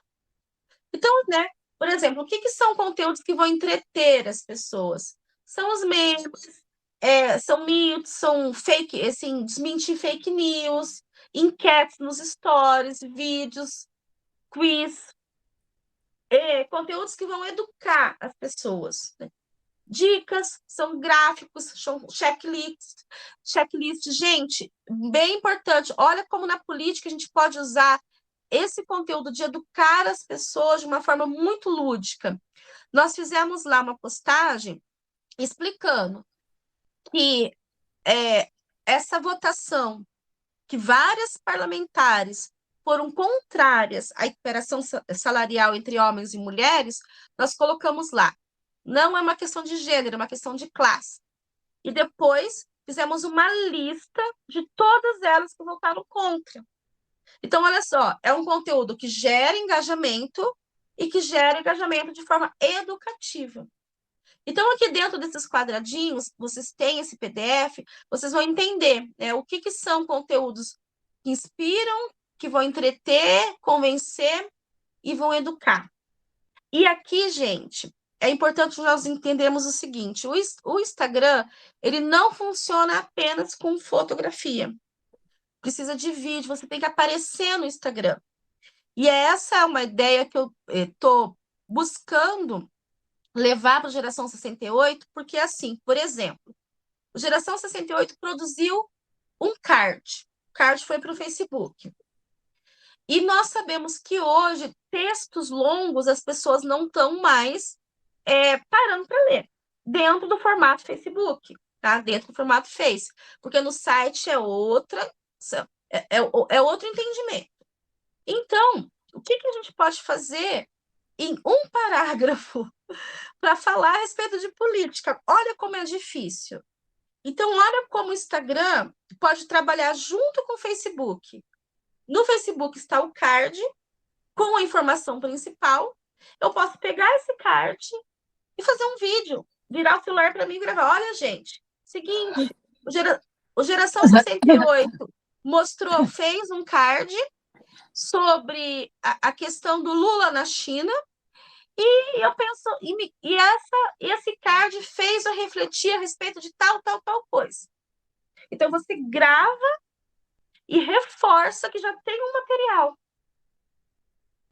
Então, né, por exemplo, o que são conteúdos que vão entreter as pessoas? São os memes, são mitos, são fake, assim, desmentir fake news, enquetes nos stories, vídeos, quiz, conteúdos que vão educar as pessoas, né? Dicas, são gráficos, são checklists. Gente, bem importante. Olha como na política a gente pode usar esse conteúdo de educar as pessoas de uma forma muito lúdica. Nós fizemos lá uma postagem explicando que essa votação, que várias parlamentares foram contrárias à equiparação salarial entre homens e mulheres, nós colocamos lá. Não é uma questão de gênero, é uma questão de classe. E depois fizemos uma lista de todas elas que votaram contra. Então, olha só, é um conteúdo que gera engajamento e que gera engajamento de forma educativa. Então, aqui dentro desses quadradinhos, vocês têm esse PDF, vocês vão entender, né, o que são conteúdos que inspiram, que vão entreter, convencer e vão educar. E aqui, gente, é importante nós entendermos o seguinte, o Instagram, ele não funciona apenas com fotografia. Precisa de vídeo, você tem que aparecer no Instagram. E essa é uma ideia que eu estou buscando levar para a Geração 68, porque assim, por exemplo, a Geração 68 produziu um card. O card foi para o Facebook. E nós sabemos que hoje, textos longos, as pessoas não estão mais parando para ler. dentro do formato Facebook, tá? Dentro do formato Face, porque no site é outro entendimento. Então, o que a gente pode fazer em um parágrafo para falar a respeito de política? Olha como é difícil. Então, olha como o Instagram pode trabalhar junto com o Facebook. No Facebook está o card com a informação principal. Eu posso pegar esse card e fazer um vídeo, virar o celular para mim e gravar. Olha, gente, seguinte, o Geração 68 fez um card sobre a questão do Lula na China, e eu penso, esse card fez eu refletir a respeito de tal coisa. Então, você grava e reforça que já tem um material,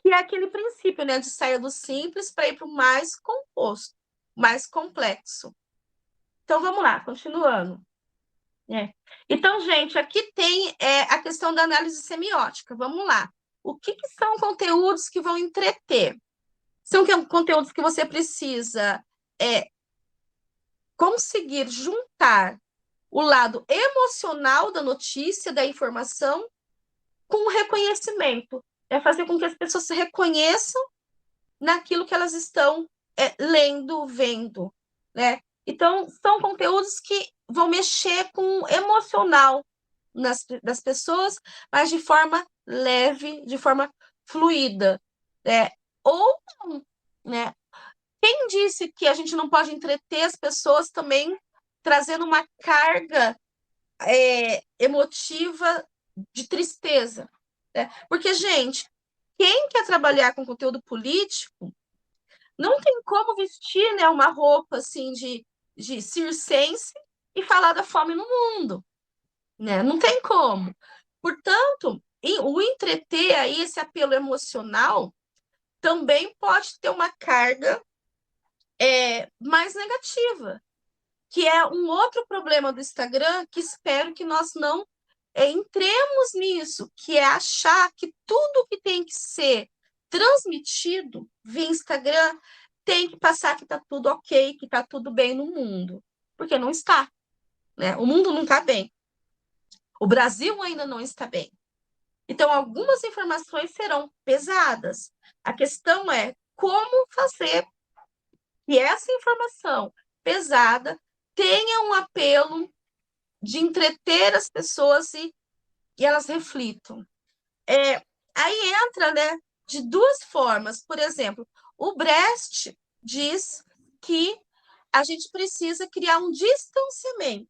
que é aquele princípio, né, de sair do simples para ir para o mais composto, mais complexo. Então, vamos lá, continuando. Então, gente, aqui tem a questão da análise semiótica. Vamos lá. O que são conteúdos que vão entreter? São conteúdos que você precisa conseguir juntar o lado emocional da notícia, da informação, com o reconhecimento. É fazer com que as pessoas se reconheçam naquilo que elas estão lendo, vendo, né? Então, são conteúdos que vão mexer com o emocional das pessoas, mas de forma leve, de forma fluida. Ou não, né? Quem disse que a gente não pode entreter as pessoas também trazendo uma carga emotiva de tristeza? Né? Porque, gente, quem quer trabalhar com conteúdo político não tem como vestir, né, uma roupa assim de circense e falar da fome no mundo, né? Não tem como. Portanto, o entreter aí, esse apelo emocional, também pode ter uma carga mais negativa, que é um outro problema do Instagram, que espero que nós não entremos nisso, que é achar que tudo que tem que ser transmitido via Instagram tem que passar que está tudo ok, que está tudo bem no mundo, porque não está, né? O mundo não está bem. O Brasil ainda não está bem. Então, algumas informações serão pesadas. A questão é como fazer que essa informação pesada tenha um apelo de entreter as pessoas e elas reflitam. Aí entra, né, de duas formas. Por exemplo, o Brecht diz que a gente precisa criar um distanciamento.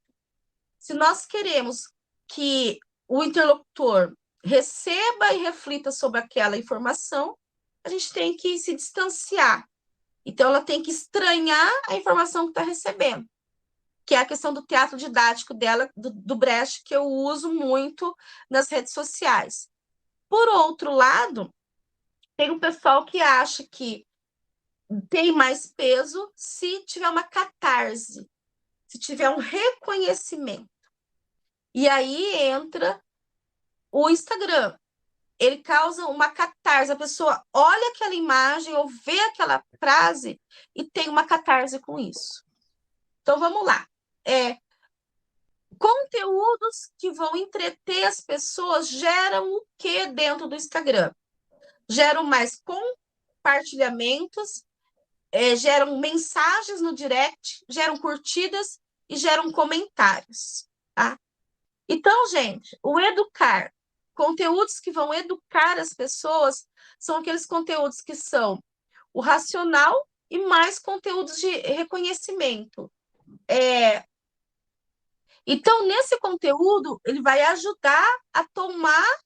Se nós queremos que o interlocutor receba e reflita sobre aquela informação, a gente tem que se distanciar. Então, ela tem que estranhar a informação que está recebendo, que é a questão do teatro didático dela, do Brecht, que eu uso muito nas redes sociais. Por outro lado, tem um pessoal que acha que tem mais peso se tiver uma catarse, se tiver um reconhecimento. E aí entra o Instagram. Ele causa uma catarse. A pessoa olha aquela imagem ou vê aquela frase e tem uma catarse com isso. Então, vamos lá. Conteúdos que vão entreter as pessoas geram o que dentro do Instagram? Geram mais compartilhamentos, geram mensagens no direct, geram curtidas e geram comentários, tá? Então, gente, o educar, conteúdos que vão educar as pessoas, são aqueles conteúdos que são o racional e mais conteúdos de reconhecimento. Então, nesse conteúdo, ele vai ajudar a tomar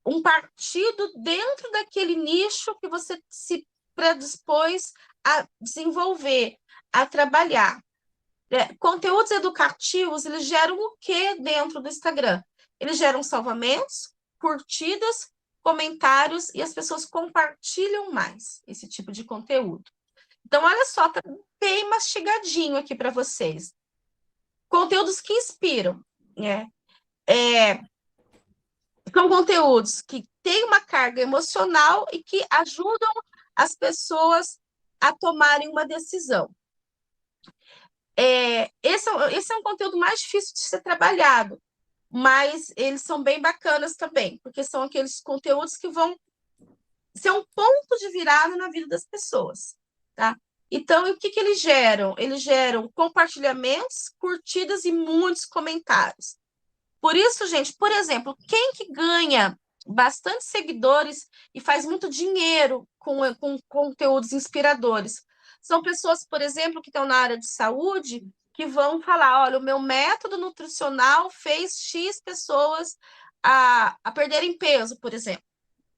um partido dentro daquele nicho que você se predispôs a desenvolver, a trabalhar. Conteúdos educativos, eles geram o que dentro do Instagram? Eles geram salvamentos, curtidas, comentários, e as pessoas compartilham mais esse tipo de conteúdo. Então, olha só, tá bem mastigadinho aqui para vocês. Conteúdos que inspiram, né? São conteúdos que têm uma carga emocional e que ajudam as pessoas a tomarem uma decisão. Esse é um conteúdo mais difícil de ser trabalhado, mas eles são bem bacanas também, porque são aqueles conteúdos que vão ser um ponto de virada na vida das pessoas, tá? Então, o que que eles geram? Eles geram compartilhamentos, curtidas e muitos comentários. Por isso, gente, por exemplo, quem que ganha bastante seguidores e faz muito dinheiro com conteúdos inspiradores? São pessoas, por exemplo, que estão na área de saúde, que vão falar: olha, o meu método nutricional fez X pessoas a perderem peso, por exemplo.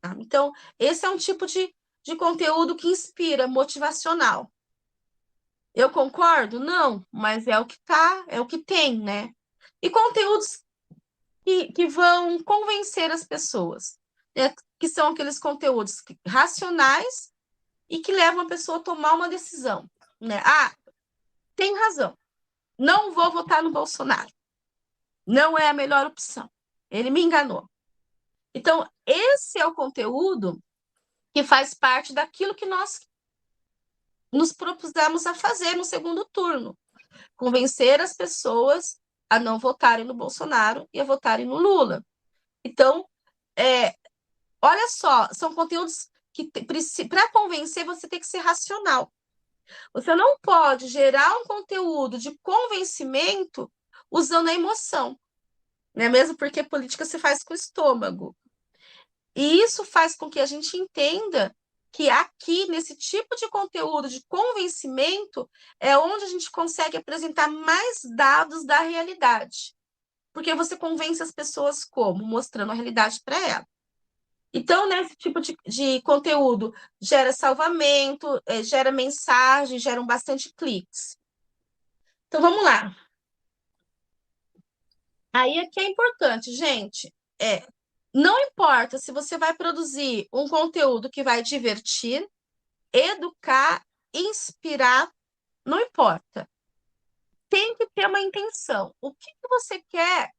Tá? Então, esse é um tipo de conteúdo que inspira, motivacional. Eu concordo? Não, mas é o que tá, é o que tem, né? E conteúdos que vão convencer as pessoas, né? Que são aqueles conteúdos racionais e que levam a pessoa a tomar uma decisão, né? Ah, tem razão, não vou votar no Bolsonaro, não é a melhor opção, ele me enganou. Então, esse é o conteúdo que faz parte daquilo que nós nos propusemos a fazer no segundo turno, convencer as pessoas a não votarem no Bolsonaro e a votarem no Lula. Então, olha só, são conteúdos que, para convencer, você tem que ser racional. Você não pode gerar um conteúdo de convencimento usando a emoção, né? Mesmo porque política se faz com o estômago. E isso faz com que a gente entenda que aqui, nesse tipo de conteúdo de convencimento, é onde a gente consegue apresentar mais dados da realidade. Porque você convence as pessoas como? Mostrando a realidade para elas. Então, né, esse tipo de conteúdo gera salvamento, gera mensagem, geram bastante cliques. Então, vamos lá. Aí aqui é importante, gente, não importa se você vai produzir um conteúdo que vai divertir, educar, inspirar, não importa. Tem que ter uma intenção. O que que você quer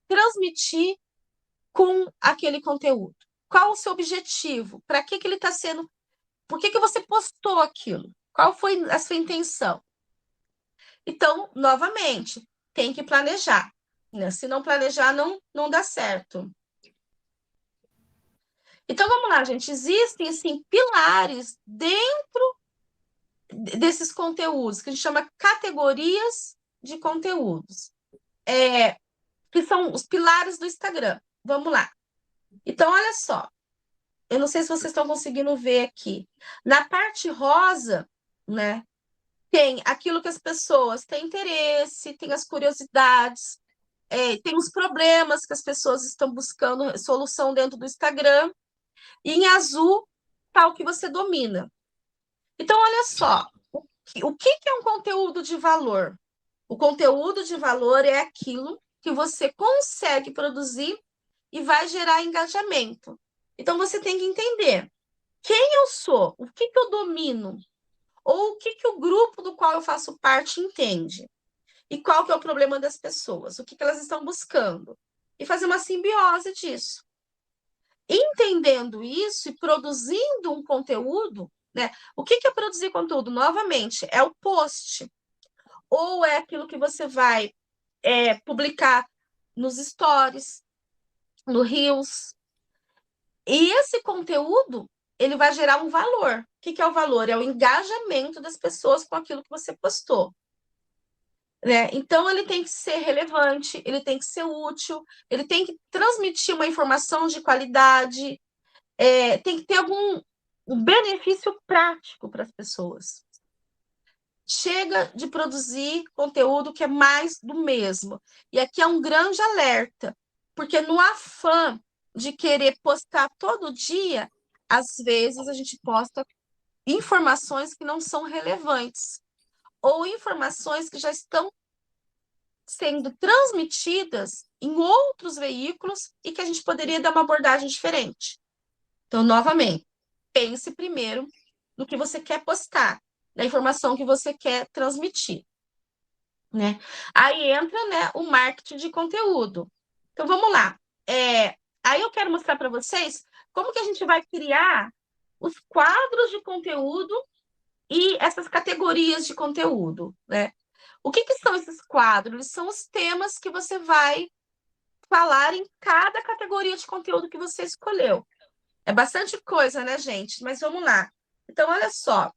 transmitir com aquele conteúdo? Qual o seu objetivo? Para que que ele está sendo... Por que que você postou aquilo? Qual foi a sua intenção? Então, novamente, tem que planejar, né? Se não planejar, não dá certo. Então, vamos lá, gente. Existem, assim, pilares dentro desses conteúdos, que a gente chama categorias de conteúdos, que são os pilares do Instagram. Vamos lá. Então, olha só. Eu não sei se vocês estão conseguindo ver aqui. Na parte rosa, né, tem aquilo que as pessoas têm interesse, tem as curiosidades, tem os problemas que as pessoas estão buscando solução dentro do Instagram. E em azul está o que você domina. Então, olha só, o que é um conteúdo de valor? O conteúdo de valor é aquilo que você consegue produzir e vai gerar engajamento. Então, você tem que entender quem eu sou, o que eu domino, ou o que o grupo do qual eu faço parte entende. E qual que é o problema das pessoas, o que elas estão buscando. E fazer uma simbiose disso. Entendendo isso e produzindo um conteúdo, né? O que é produzir conteúdo? Novamente, é o post. Ou é aquilo que você vai publicar nos stories, no Reels. E esse conteúdo, ele vai gerar um valor. O que é o valor? É o engajamento das pessoas com aquilo que você postou. Né? Então, ele tem que ser relevante, ele tem que ser útil, ele tem que transmitir uma informação de qualidade, tem que ter algum benefício prático para as pessoas. Chega de produzir conteúdo que é mais do mesmo. E aqui é um grande alerta, porque no afã de querer postar todo dia, às vezes a gente posta informações que não são relevantes, ou informações que já estão sendo transmitidas em outros veículos e que a gente poderia dar uma abordagem diferente. Então, novamente, pense primeiro no que você quer postar, na informação que você quer transmitir. Né? Aí entra, né, o marketing de conteúdo. Então, vamos lá. Aí eu quero mostrar para vocês como que a gente vai criar os quadros de conteúdo e essas categorias de conteúdo, né? O que são esses quadros? Eles são os temas que você vai falar em cada categoria de conteúdo que você escolheu. É bastante coisa, né, gente? Mas vamos lá. Então, olha só.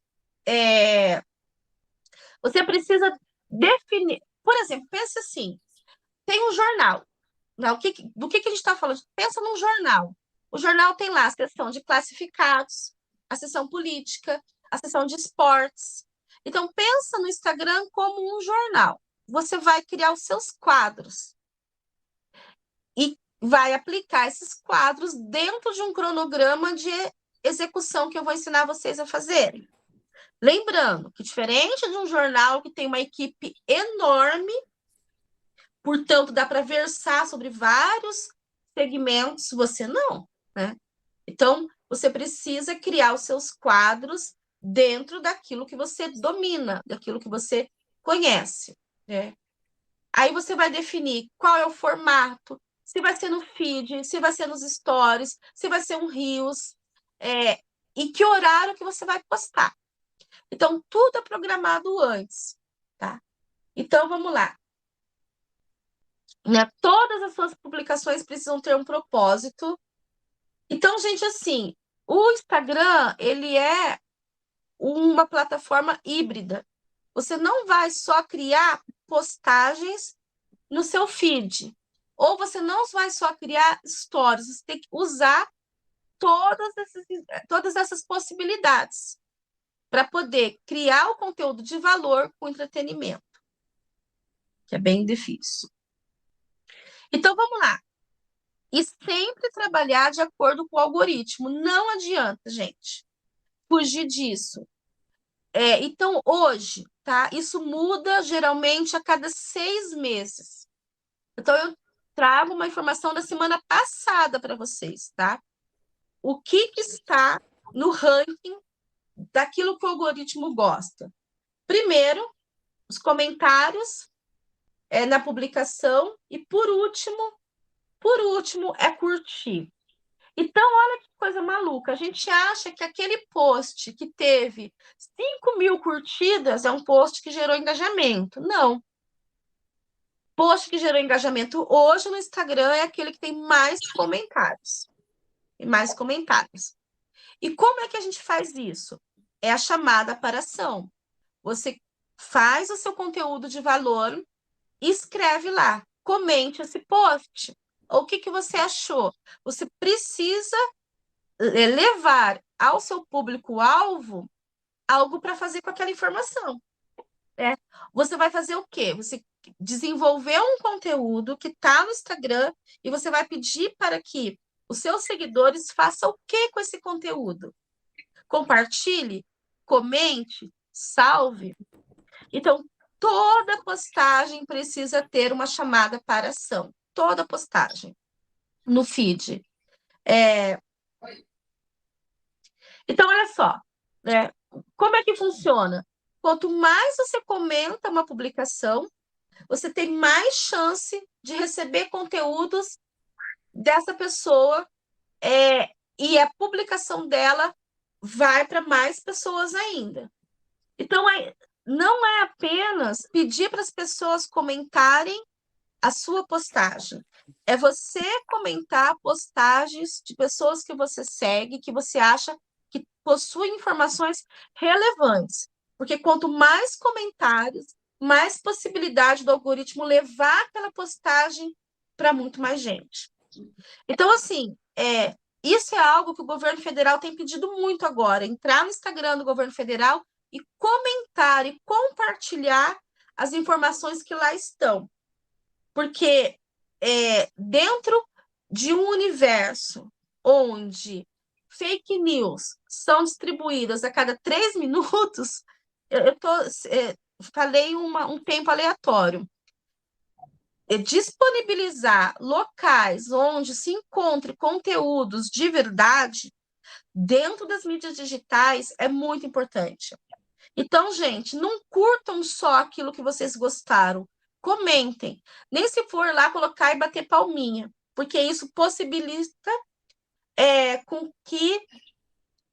Você precisa definir... Por exemplo, pensa assim. Tem um jornal. Né? Do que a gente está falando? Pensa num jornal. O jornal tem lá a seção de classificados, a seção política, a seção de esportes. Então, pensa no Instagram como um jornal. Você vai criar os seus quadros e vai aplicar esses quadros dentro de um cronograma de execução que eu vou ensinar vocês a fazerem. Lembrando que, diferente de um jornal que tem uma equipe enorme, portanto, dá para versar sobre vários segmentos, você não, né? Então, você precisa criar os seus quadros dentro daquilo que você domina, daquilo que você conhece, né? Aí você vai definir qual é o formato, se vai ser no feed, se vai ser nos stories, se vai ser um Reels, e que horário que você vai postar. Então, tudo é programado antes, tá? Então, vamos lá. Né? Todas as suas publicações precisam ter um propósito. Então, gente, assim, o Instagram, ele é uma plataforma híbrida. Você não vai só criar postagens no seu feed, ou você não vai só criar stories, você tem que usar todas essas possibilidades para poder criar o conteúdo de valor com entretenimento, que é bem difícil. Então, vamos lá. E sempre trabalhar de acordo com o algoritmo. Não adianta, gente, fugir disso. Então, hoje, tá? Isso muda geralmente a cada 6 meses. Então, eu trago uma informação da semana passada para vocês, tá? O que está no ranking daquilo que o algoritmo gosta? Primeiro, os comentários na publicação e, por último, é curtir. Então, olha que coisa maluca. A gente acha que aquele post que teve 5.000 curtidas é um post que gerou engajamento. Não. Post que gerou engajamento hoje no Instagram é aquele que tem mais comentários. E mais comentários. E como é que a gente faz isso? É a chamada para ação. Você faz o seu conteúdo de valor e escreve lá. Comente esse post. O que você achou? Você precisa levar ao seu público-alvo algo para fazer com aquela informação. Né? Você vai fazer o quê? Você desenvolveu um conteúdo que está no Instagram e você vai pedir para que os seus seguidores façam o quê com esse conteúdo? Compartilhe, comente, salve. Então, toda postagem precisa ter uma chamada para ação. Toda postagem no feed. Então, olha só, né? Como é que funciona? Quanto mais você comenta uma publicação, você tem mais chance de receber conteúdos dessa pessoa, e a publicação dela vai para mais pessoas ainda. Então, não é apenas pedir para as pessoas comentarem a sua postagem. É você comentar postagens de pessoas que você segue, que você acha que possuem informações relevantes. Porque quanto mais comentários, mais possibilidade do algoritmo levar aquela postagem para muito mais gente. Então, assim, isso é algo que o governo federal tem pedido muito agora, entrar no Instagram do governo federal e comentar e compartilhar as informações que lá estão. Porque dentro de um universo onde fake news são distribuídas a cada 3 minutos, falei um tempo aleatório. Disponibilizar locais onde se encontre conteúdos de verdade dentro das mídias digitais é muito importante. Então, gente, não curtam só aquilo que vocês gostaram, comentem. Nem se for lá colocar e bater palminha, porque isso possibilita com que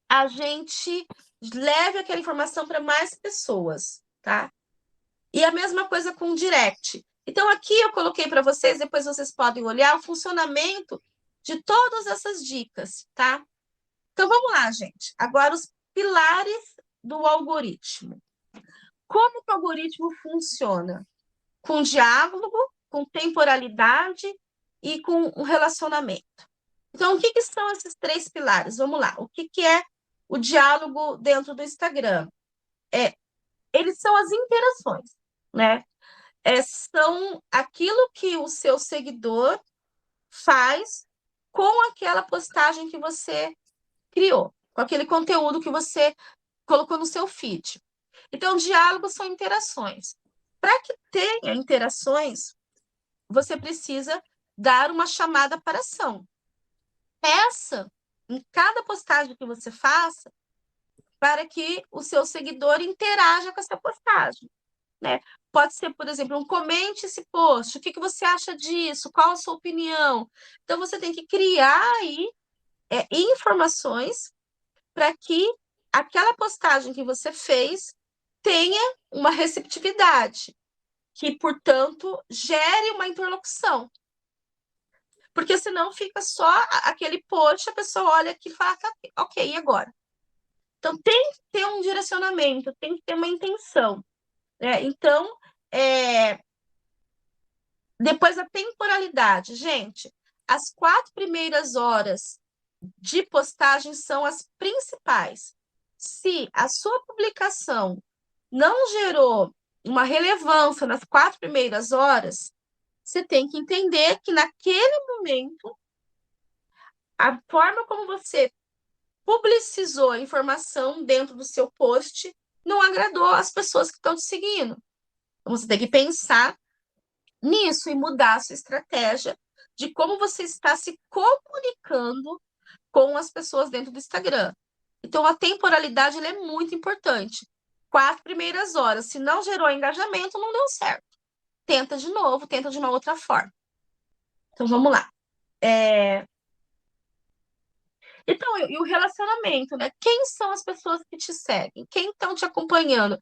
a gente leve aquela informação para mais pessoas, tá? E a mesma coisa com o direct. Então, aqui eu coloquei para vocês, depois vocês podem olhar o funcionamento de todas essas dicas, tá? Então, vamos lá, gente. Agora, os pilares do algoritmo. Como que o algoritmo funciona? Com diálogo, com temporalidade e com um relacionamento. Então, o que são esses 3 pilares? Vamos lá. O que é o diálogo dentro do Instagram? Eles são as interações, né? São aquilo que o seu seguidor faz com aquela postagem que você criou, com aquele conteúdo que você colocou no seu feed. Então, diálogos são interações. Para que tenha interações, você precisa dar uma chamada para ação. Peça em cada postagem que você faça para que o seu seguidor interaja com essa postagem, né? Pode ser, por exemplo, comente esse post, o que você acha disso, qual a sua opinião? Então, você tem que criar aí informações para que aquela postagem que você fez tenha uma receptividade, que, portanto, gere uma interlocução. Porque senão fica só aquele post, a pessoa olha aqui e fala, ok, e agora? Então, tem que ter um direcionamento, tem que ter uma intenção. Então, depois a temporalidade. Gente, as 4 primeiras horas de postagem são as principais. Se a sua publicação não gerou uma relevância nas 4 primeiras horas, você tem que entender que naquele momento, a forma como você publicizou a informação dentro do seu post não agradou as pessoas que estão te seguindo. Então, você tem que pensar nisso e mudar a sua estratégia de como você está se comunicando com as pessoas dentro do Instagram. Então, a temporalidade ela é muito importante. 4 primeiras horas. Se não gerou engajamento, não deu certo. Tenta de novo, tenta de uma outra forma. Então, vamos lá. Então, e o relacionamento, né? Quem são as pessoas que te seguem? Quem estão te acompanhando?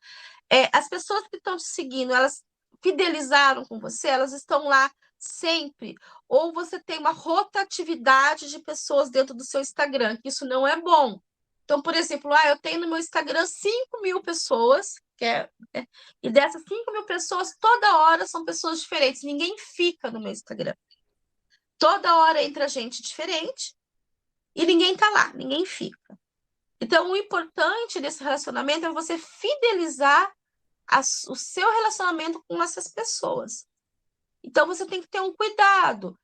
As pessoas que estão te seguindo, elas fidelizaram com você? Elas estão lá sempre? Ou você tem uma rotatividade de pessoas dentro do seu Instagram, que isso não é bom. Então, por exemplo, eu tenho no meu Instagram 5.000 pessoas, e dessas 5.000 pessoas, toda hora são pessoas diferentes. Ninguém fica no meu Instagram. Toda hora entra gente diferente e ninguém está lá, ninguém fica. Então, o importante desse relacionamento é você fidelizar o seu relacionamento com essas pessoas. Então, você tem que ter um cuidado.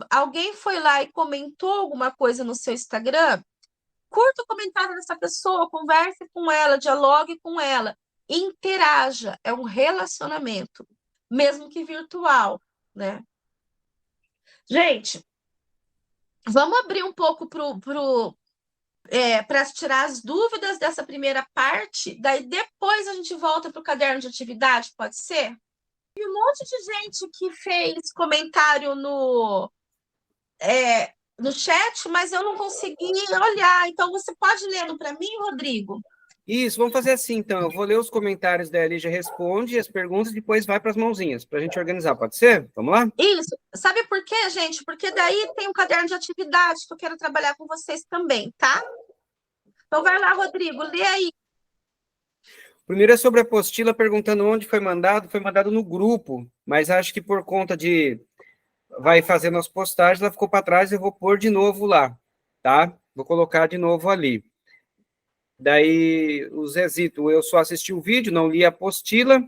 Alguém foi lá e comentou alguma coisa no seu Instagram, curta o comentário dessa pessoa, converse com ela, dialogue com ela, interaja. É um relacionamento, mesmo que virtual, né? Gente, vamos abrir um pouco para tirar as dúvidas dessa primeira parte, daí depois a gente volta para o caderno de atividade, pode ser? E um monte de gente que fez comentário no chat, mas eu não consegui olhar. Então, você pode lendo para mim, Rodrigo? Isso, vamos fazer assim, então. Eu vou ler os comentários da Lígia Responde, as perguntas, e depois vai para as mãozinhas, para a gente organizar, pode ser? Vamos lá? Isso. Sabe por quê, gente? Porque daí tem um caderno de atividade que eu quero trabalhar com vocês também, tá? Então, vai lá, Rodrigo, lê aí. Primeiro é sobre a apostila, perguntando onde foi mandado no grupo, mas acho que por conta de vai fazendo as postagens, ela ficou para trás, eu vou pôr de novo lá, tá? Vou colocar de novo ali. Daí, o Zezito, eu só assisti o vídeo, não li a apostila.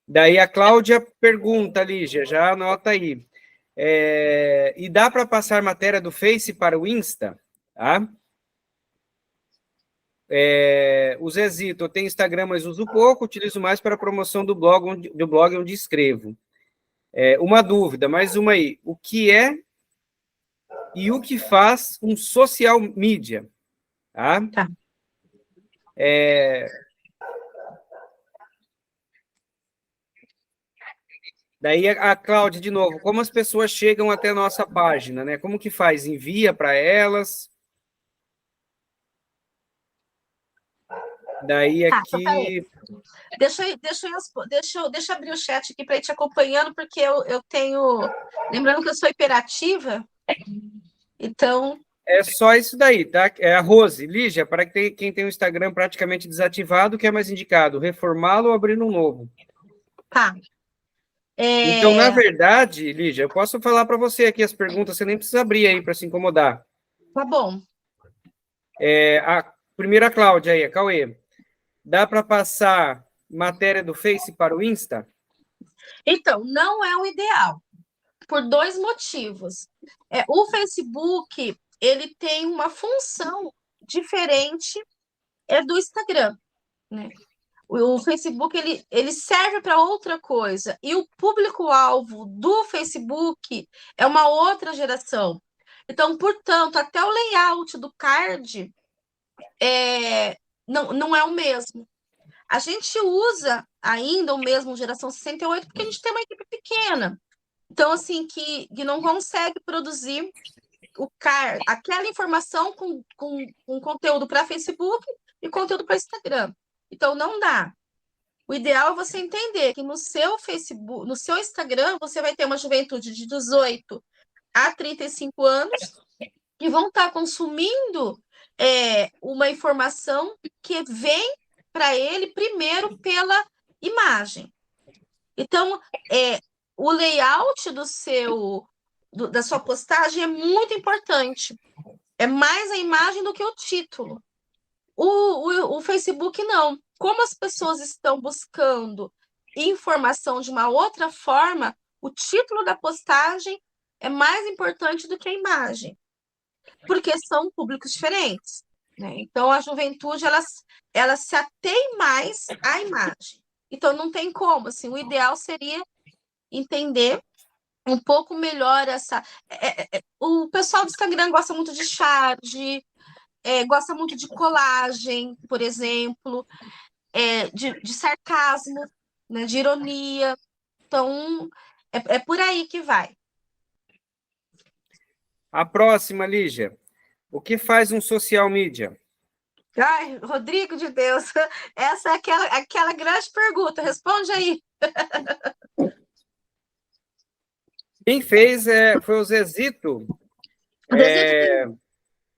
Daí a Cláudia pergunta, Lígia, já anota aí. E dá para passar matéria do Face para o Insta? Tá? O Zezito, eu tenho Instagram, mas uso pouco, utilizo mais para a promoção do blog onde escrevo. Uma dúvida, mais uma aí. O que é e o que faz um social media? Tá? Tá. Daí a Cláudia, de novo, como as pessoas chegam até a nossa página, né? Como que faz? Envia para elas? Daí Tá, então peraí. aqui... Deixa eu abrir o chat aqui para ir te acompanhando, porque eu tenho. Lembrando que eu sou hiperativa, então. É só isso daí, tá? É a Rose. Lígia, para quem tem o Instagram praticamente desativado, o que é mais indicado? Reformá-lo ou abrir um novo? Tá. Então, na verdade, Lígia, eu posso falar para você aqui as perguntas, você nem precisa abrir aí para se incomodar. Tá bom. A primeira, Cláudia aí, a Cauê. Dá para passar matéria do Face para o Insta? Então, não é o ideal, por dois motivos. O Facebook, ele tem uma função diferente do Instagram, né? O Facebook, ele serve para outra coisa, e o público-alvo do Facebook é uma outra geração. Então, portanto, até o layout do card não é o mesmo. A gente usa ainda o mesmo geração 68 porque a gente tem uma equipe pequena. Então, assim, que não consegue produzir aquela informação com conteúdo para Facebook e conteúdo para Instagram. Então, não dá. O ideal é você entender que no seu Facebook, no seu Instagram, você vai ter uma juventude de 18 a 35 anos que vão estar consumindo uma informação que vem para ele primeiro pela imagem. Então, o layout da sua postagem é muito importante. É mais a imagem do que o título. O Facebook não. Como as pessoas estão buscando informação de uma outra forma, o título da postagem é mais importante do que a imagem, porque são públicos diferentes, né? Então, a juventude, ela se atém mais à imagem. Então, não tem como, assim, o ideal seria entender um pouco melhor o pessoal do Instagram gosta muito de charge, gosta muito de colagem, por exemplo, de sarcasmo, né, de ironia. Então, é por aí que vai. A próxima, Lígia. O que faz um social media? Ai, Rodrigo de Deus, essa é aquela grande pergunta. Responde aí. Quem fez foi o Zezito.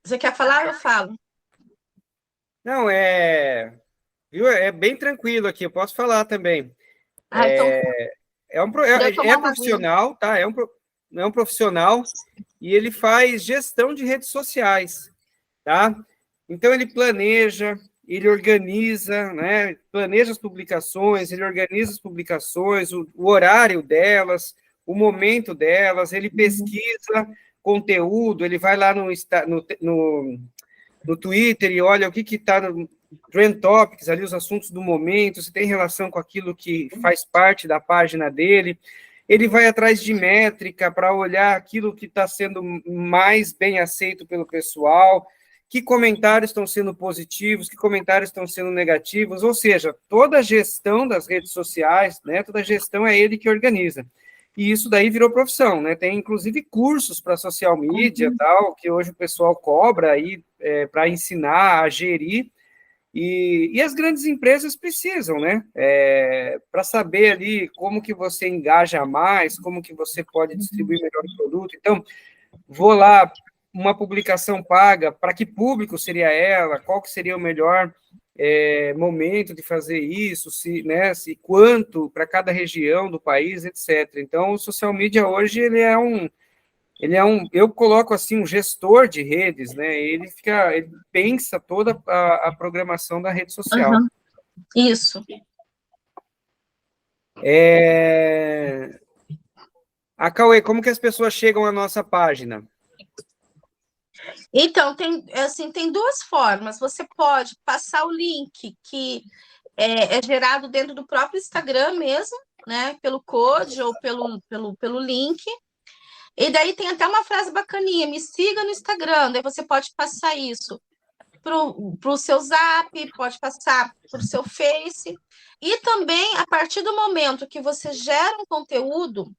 Você quer falar? Eu falo. Não, viu? É bem tranquilo aqui, eu posso falar também. Então, É profissional, tá? É um profissional e ele faz gestão de redes sociais, tá? Então ele planeja, ele organiza, né? Planeja as publicações, ele organiza as publicações, o horário delas, o momento delas, ele pesquisa conteúdo, ele vai lá no Twitter e olha o que está no Trend Topics, ali os assuntos do momento, se tem relação com aquilo que faz parte da página dele. Ele vai atrás de métrica para olhar aquilo que está sendo mais bem aceito pelo pessoal, que comentários estão sendo positivos, que comentários estão sendo negativos, ou seja, toda a gestão das redes sociais, né, toda a gestão é ele que organiza. E isso daí virou profissão, né? Tem inclusive cursos para social media, tal, que hoje o pessoal cobra aí para ensinar a gerir. E as grandes empresas precisam, né? Para saber ali como que você engaja mais, como que você pode distribuir melhor o produto. Então, vou lá, uma publicação paga, para que público seria ela? Qual que seria o melhor momento de fazer isso, se quanto para cada região do país, etc. Então, o social media hoje ele é um, eu coloco assim um gestor de redes, né? Ele pensa toda a programação da rede social. Uhum. Isso. A Cauê, como que as pessoas chegam à nossa página? Então, tem duas formas. Você pode passar o link que é gerado dentro do próprio Instagram mesmo, né? Pelo code ou pelo link. E daí tem até uma frase bacaninha: me siga no Instagram. Daí você pode passar isso para o seu Zap, pode passar para o seu Face. E também, a partir do momento que você gera um conteúdo,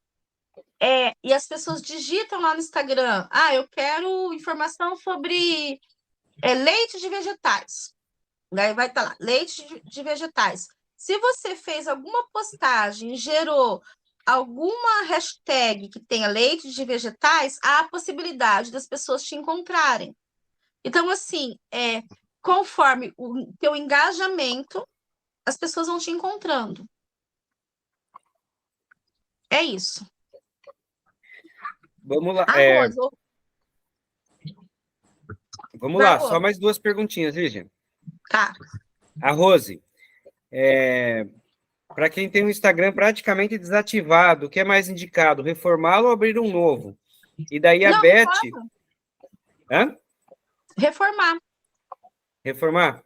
e as pessoas digitam lá no Instagram: eu quero informação sobre leite de vegetais. Aí vai estar lá, leite de vegetais. Se você fez alguma postagem, gerou alguma hashtag que tenha leite de vegetais, há a possibilidade das pessoas te encontrarem. Então, assim, conforme o teu engajamento, as pessoas vão te encontrando. É isso. Vamos lá. Arroz. Vamos Vai, lá, Rô. só mais duas perguntinhas, Lígia. Tá. A Rose, para quem tem um Instagram praticamente desativado, o que é mais indicado? Reformá-lo ou abrir um novo? E daí a Não, Beth. reforma. Hã? Reformar. Reformar?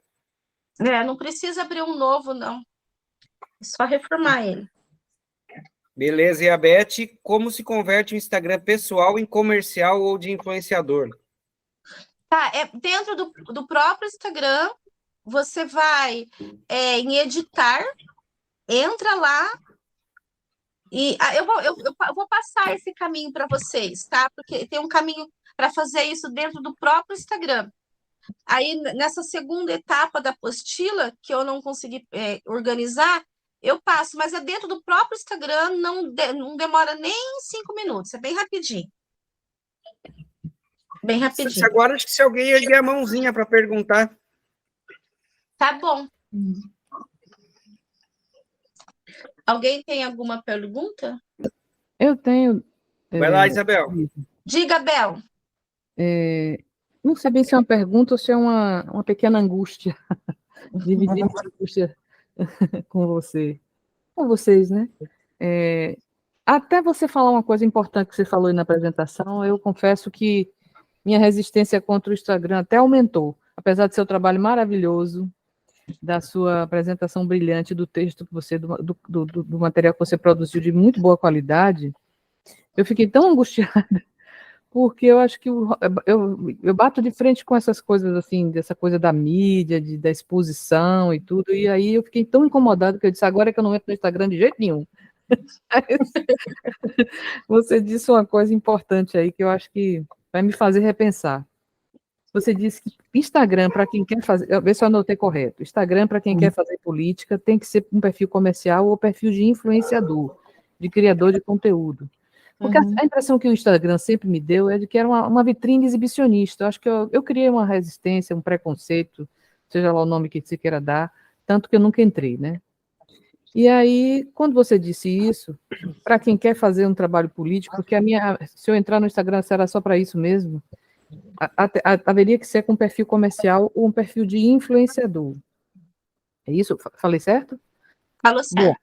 Não precisa abrir um novo, não. É só reformar ele. Beleza. E a Beth, como se converte um Instagram pessoal em comercial ou de influenciador? Tá, dentro do próprio Instagram, você vai em editar, entra lá e eu vou passar esse caminho para vocês, tá? Porque tem um caminho para fazer isso dentro do próprio Instagram. Aí, nessa segunda etapa da apostila, que eu não consegui organizar, eu passo, mas é dentro do próprio Instagram, não demora nem 5 minutos, é bem rapidinho. Bem rapidinho. Agora, acho que se alguém erguer a mãozinha para perguntar. Tá bom. Alguém tem alguma pergunta? Eu tenho. Vai lá, Isabel. Diga, Bel. Não sei bem se é uma pergunta ou se é uma pequena angústia. Dividir essa angústia com vocês, né? Até você falar uma coisa importante que você falou aí na apresentação, eu confesso que minha resistência contra o Instagram até aumentou. Apesar de seu trabalho maravilhoso, da sua apresentação brilhante do texto que você, do material que você produziu de muito boa qualidade, eu fiquei tão angustiada, porque eu acho que eu bato de frente com essas coisas assim, dessa coisa da mídia, da exposição e tudo, e aí eu fiquei tão incomodada que eu disse, agora é que eu não entro no Instagram de jeito nenhum. Você disse uma coisa importante aí que eu acho que vai me fazer repensar. Você disse que Instagram, para quem quer fazer, vê se eu anotei correto, Instagram, para quem quer fazer política, tem que ser um perfil comercial ou perfil de influenciador, de criador de conteúdo. Porque a impressão que o Instagram sempre me deu é de que era uma vitrine exibicionista. Eu acho que eu criei uma resistência, um preconceito, seja lá o nome que se queira dar, tanto que eu nunca entrei, né? E aí, quando você disse isso, para quem quer fazer um trabalho político, porque se eu entrar no Instagram, será só para isso mesmo, haveria que ser com um perfil comercial ou um perfil de influenciador. É isso? Falei certo? Falou certo. Bom,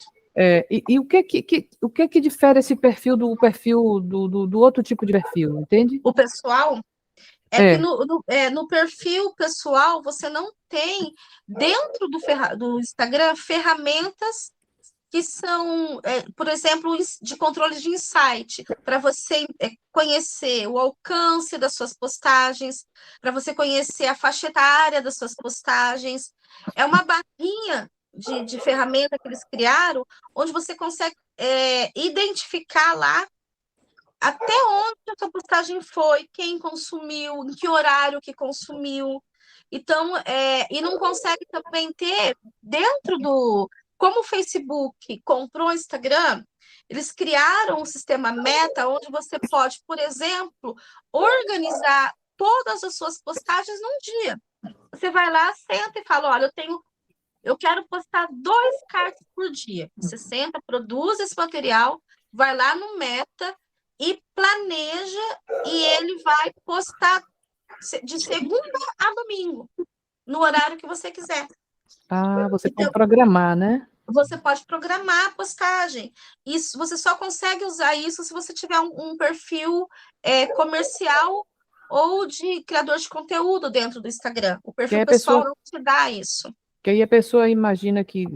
e o que difere esse perfil do perfil do outro tipo de perfil, entende? O pessoal que no perfil pessoal você não tem dentro do Instagram ferramentas que são, por exemplo, de controle de insight, para você conhecer o alcance das suas postagens, para você conhecer a faixa etária das suas postagens. É uma barrinha de ferramenta que eles criaram, onde você consegue identificar lá até onde a sua postagem foi, quem consumiu, em que horário que consumiu. Então, e não consegue também ter dentro do... Como o Facebook comprou o Instagram, eles criaram um sistema meta onde você pode, por exemplo, organizar todas as suas postagens num dia. Você vai lá, senta e fala, olha, eu quero postar 2 cards por dia. Você senta, produz esse material, vai lá no Meta e planeja, e ele vai postar de segunda a domingo, no horário que você quiser. Você pode programar, né? Você pode programar a postagem. Isso, você só consegue usar isso se você tiver um perfil comercial ou de criador de conteúdo dentro do Instagram. O perfil pessoal não te dá isso. Que aí a pessoa imagina que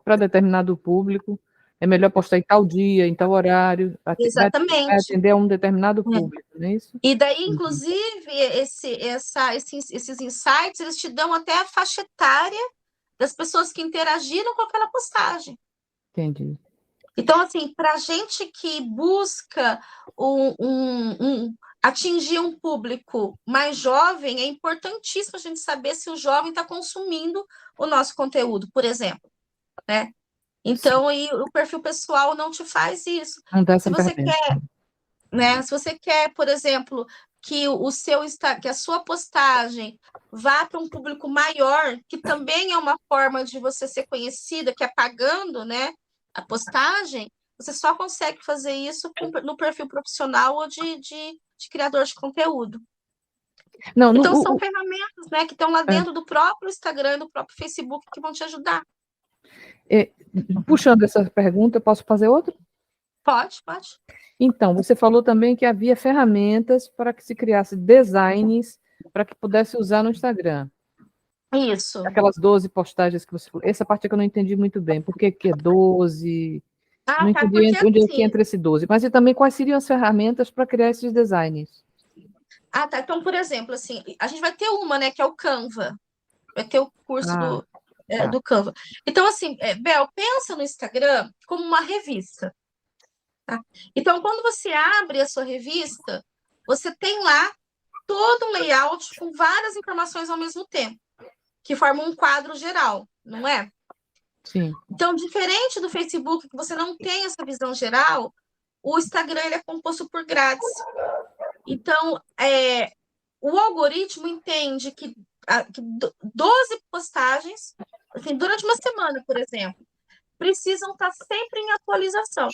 para determinado público é melhor postar em tal dia, em tal horário, Exatamente. Vai atender a um determinado público, não é isso? E daí, inclusive, esses insights, eles te dão até a faixa etária das pessoas que interagiram com aquela postagem. Entendi. Então, assim, para a gente que busca atingir um público mais jovem, é importantíssimo a gente saber se o jovem está consumindo o nosso conteúdo, por exemplo, né? Então, aí, o perfil pessoal não te faz isso. Não dá essa Se você ferramenta. quer, né? Se você quer, por exemplo, que que a sua postagem vá para um público maior, que também é uma forma de você ser conhecida, que é pagando, né, a postagem, você só consegue fazer isso no perfil profissional ou de criador de conteúdo. Não, Então, são ferramentas, né, que estão lá dentro do próprio Instagram e do próprio Facebook que vão te ajudar. Puxando essa pergunta, posso fazer outra? Pode. Então, você falou também que havia ferramentas para que se criasse designs para que pudesse usar no Instagram. Isso. Aquelas 12 postagens que você falou. Essa parte é que eu não entendi muito bem. Por que é 12? Não Tá, entendi porque onde é que assim... entra esse 12. Mas e também quais seriam as ferramentas para criar esses designs? Tá. Então, por exemplo, assim, a gente vai ter uma, né, que é o Canva. Vai ter o curso do Canva. Então, assim, Bel, pensa no Instagram como uma revista. Tá? Então, quando você abre a sua revista, você tem lá todo um layout com várias informações ao mesmo tempo, que formam um quadro geral, não é? Sim. Então, diferente do Facebook, que você não tem essa visão geral, o Instagram ele é composto por grades. Então, o algoritmo entende que 12 postagens, assim, durante uma semana, por exemplo, precisam estar sempre em atualização.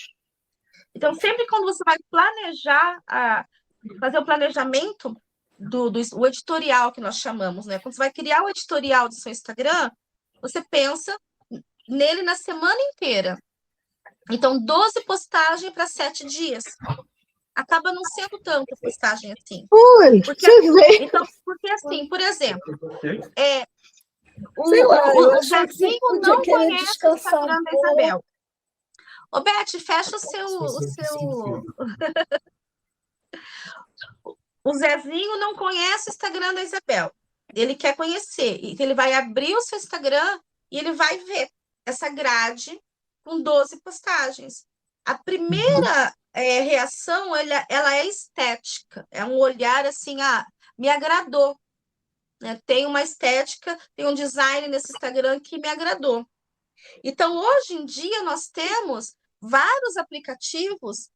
Então, sempre quando você vai planejar, fazer o planejamento o editorial que nós chamamos, né? Quando você vai criar o editorial do seu Instagram, você pensa nele na semana inteira. Então, 12 postagens para 7 dias. Acaba não sendo tanta postagem assim. Porque assim, por exemplo, o Zezinho não conhece o Instagram da Isabel. Ô, Beth, fecha o seu... O Zezinho não conhece o Instagram da Isabel. Ele quer conhecer. Então, ele vai abrir o seu Instagram e ele vai ver essa grade com 12 postagens. A primeira reação, ela é estética. É um olhar assim, me agradou. Né? Tem uma estética, tem um design nesse Instagram que me agradou. Então, hoje em dia, nós temos vários aplicativos,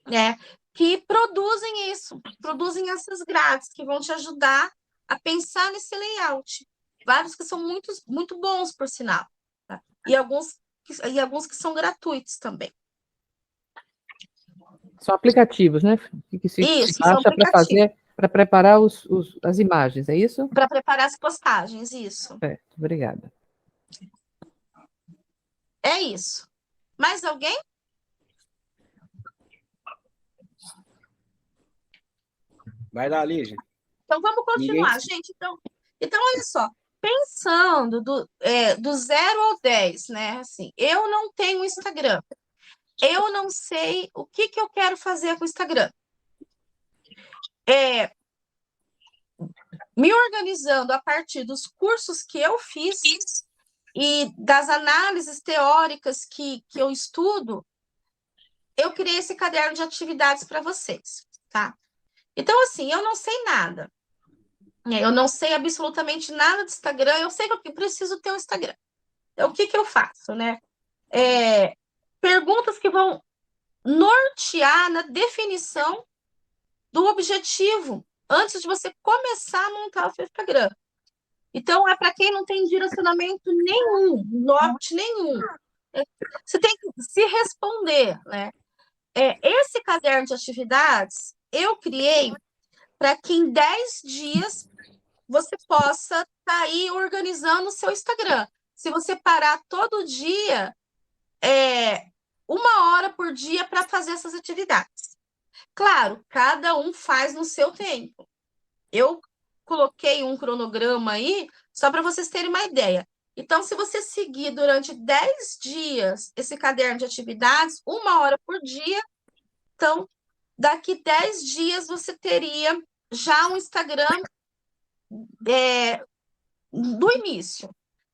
né, que produzem isso, produzem essas grades, que vão te ajudar a pensar nesse layout. Vários que são muito bons, por sinal. Tá? E alguns que são gratuitos também. São aplicativos, né? Que se acha para fazer, para preparar as imagens, é isso? Para preparar as postagens, isso. Obrigada. É isso. Mais alguém? Vai lá, Lígia. Então, vamos continuar, gente. Então, olha só. Pensando do 0 ao 10, né? Assim, eu não tenho Instagram. Eu não sei o que eu quero fazer com o Instagram. Me organizando a partir dos cursos que eu fiz e das análises teóricas que eu estudo, eu criei esse caderno de atividades para vocês, tá? Então, assim, eu não sei nada. Eu não sei absolutamente nada de Instagram, eu sei que eu preciso ter um Instagram. Então, o que eu faço, né? Perguntas que vão nortear na definição do objetivo antes de você começar a montar o seu Instagram. Então, é para quem não tem direcionamento nenhum, norte nenhum. Você tem que se responder, né? Esse caderno de atividades eu criei para que em 10 dias você possa estar aí organizando o seu Instagram. Se você parar todo dia, 1 hora por dia para fazer essas atividades. Claro, cada um faz no seu tempo. Eu coloquei um cronograma aí, só para vocês terem uma ideia. Então, se você seguir durante 10 dias esse caderno de atividades, 1 hora por dia, então, daqui 10 dias você teria já um Instagram do início.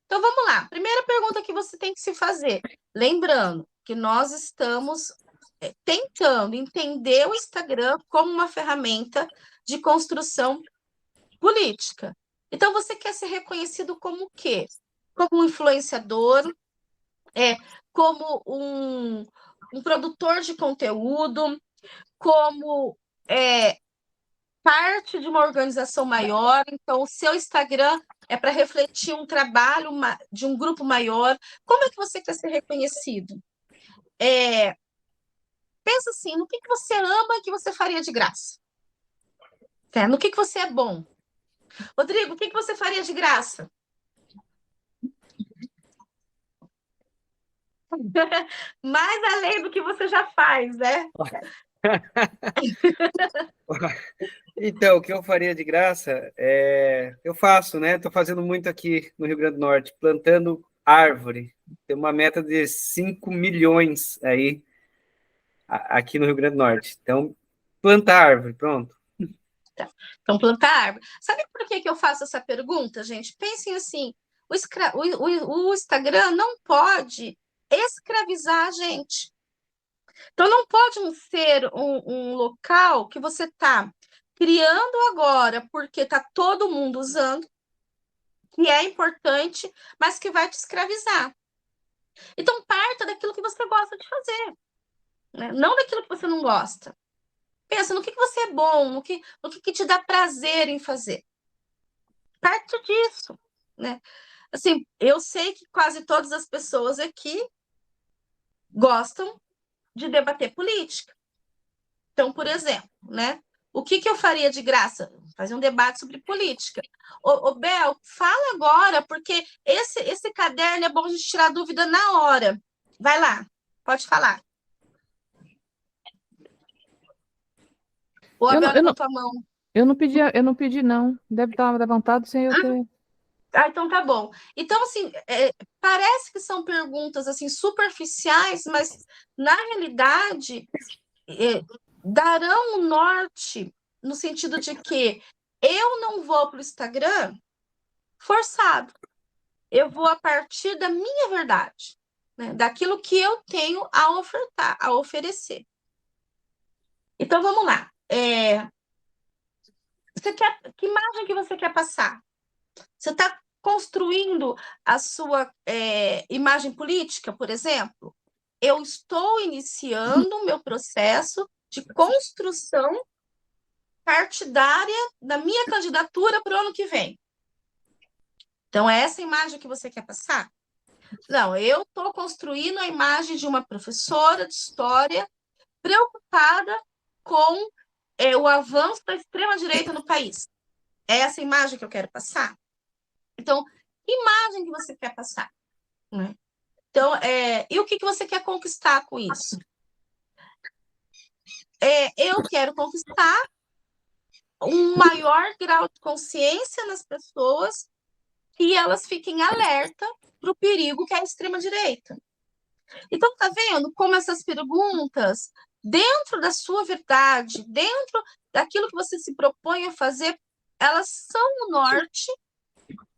Então, vamos lá. Primeira pergunta que você tem que se fazer. Lembrando que nós estamos tentando entender o Instagram como uma ferramenta de construção política. Então, você quer ser reconhecido como o quê? Como um influenciador, como um produtor de conteúdo, como parte de uma organização maior. Então, o seu Instagram é para refletir um trabalho de um grupo maior. Como é que você quer ser reconhecido? Pensa assim, no que você ama que você faria de graça? No que você é bom? Rodrigo, o que você faria de graça? Mais além do que você já faz, né? Então, o que eu faria de graça eu faço, né? Estou fazendo muito aqui no Rio Grande do Norte, plantando árvore. Tem uma meta de 5 milhões aí, aqui no Rio Grande do Norte. Então, plantar árvore, pronto. Então, plantar árvore. Sabe por que eu faço essa pergunta, gente? Pensem assim, o Instagram não pode escravizar a gente. Então, não pode ser um local que você está criando agora porque está todo mundo usando, que é importante, mas que vai te escravizar. Então, parta daquilo que você gosta de fazer, né? Não daquilo que você não gosta. Pensa no que você é bom, no que te dá prazer em fazer. Parte disso, né? Assim, eu sei que quase todas as pessoas aqui gostam de debater política. Então, por exemplo, né? O que eu faria de graça? Fazer um debate sobre política. Ô Bel, fala agora, porque esse caderno é bom a gente tirar dúvida na hora. Vai lá, pode falar. Ou a Bel levantou a mão. Eu não pedi, não. Deve estar levantado sem eu ter. Então tá bom. Então, assim, parece que são perguntas assim superficiais, mas na realidade darão um norte no sentido de que eu não vou para o Instagram forçado. Eu vou a partir da minha verdade, né? Daquilo que eu tenho a ofertar, a oferecer. Então, vamos lá. Que imagem que você quer passar? Você está construindo a sua imagem política, por exemplo? Eu estou iniciando o meu processo de construção partidária da minha candidatura para o ano que vem. Então, é essa imagem que você quer passar? Não, eu estou construindo a imagem de uma professora de história preocupada com o avanço da extrema-direita no país. É essa imagem que eu quero passar? Então, que imagem que você quer passar? Né? Então, e o que você quer conquistar com isso? Eu quero conquistar um maior grau de consciência nas pessoas e elas fiquem alerta para o perigo que é a extrema-direita. Então, tá vendo como essas perguntas, dentro da sua verdade, dentro daquilo que você se propõe a fazer, elas são o norte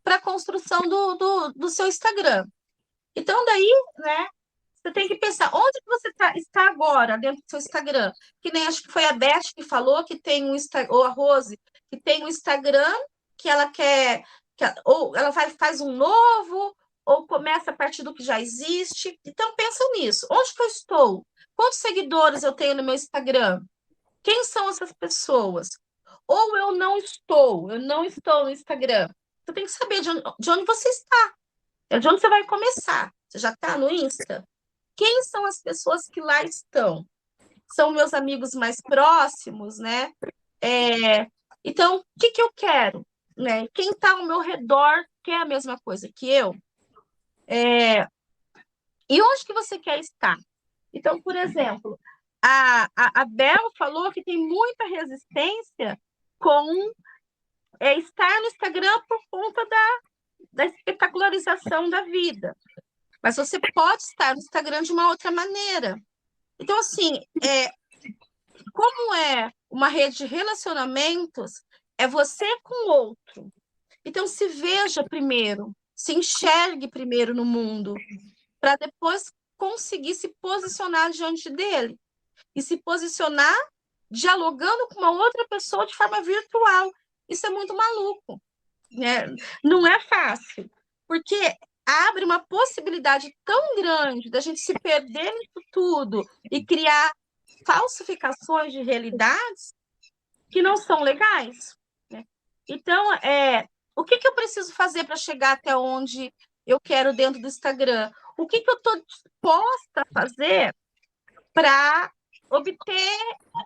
para a construção do seu Instagram. Então, daí, né, você tem que pensar onde que você está agora dentro do seu Instagram. Que nem acho que foi a Beth que falou que tem um Instagram, ou a Rose, que tem um Instagram que ela quer, ou ela faz um novo, ou começa a partir do que já existe. Então, pensa nisso. Onde que eu estou? Quantos seguidores eu tenho no meu Instagram? Quem são essas pessoas? Ou eu não estou no Instagram. Você tem que saber de onde você está. É de onde você vai começar. Você já está no Insta? Quem são as pessoas que lá estão? São meus amigos mais próximos, né? Então, o que eu quero? Né? Quem está ao meu redor quer a mesma coisa que eu? E onde que você quer estar? Então, por exemplo, a Bel falou que tem muita resistência com estar no Instagram por conta da espetacularização da vida. Mas você pode estar no Instagram de uma outra maneira. Então, assim, como é uma rede de relacionamentos, é você com o outro. Então, se veja primeiro, se enxergue primeiro no mundo, para depois conseguir se posicionar diante dele. e se posicionar dialogando com uma outra pessoa de forma virtual. Isso é muito maluco, né? Não é fácil, porque abre uma possibilidade tão grande da gente se perder nisso tudo e criar falsificações de realidades que não são legais, né? Então, o que eu preciso fazer para chegar até onde eu quero dentro do Instagram? O que eu estou disposta a fazer para obter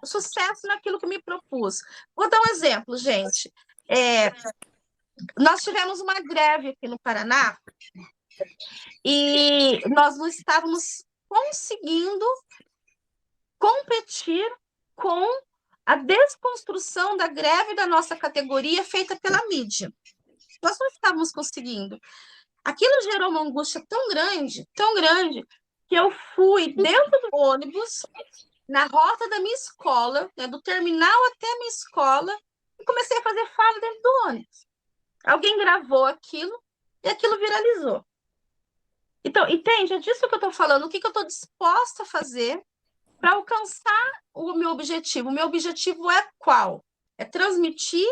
sucesso naquilo que me propus? Vou dar um exemplo, gente. Nós tivemos uma greve aqui no Paraná e nós não estávamos conseguindo competir com a desconstrução da greve da nossa categoria feita pela mídia. Nós não estávamos conseguindo. Aquilo gerou uma angústia tão grande, que eu fui dentro do ônibus, na rota da minha escola, né, do terminal até a minha escola, e comecei a fazer fala dentro do ônibus. Alguém gravou aquilo e aquilo viralizou. Então, entende? É disso que eu estou falando. O que eu estou disposta a fazer para alcançar o meu objetivo? O meu objetivo é qual? É transmitir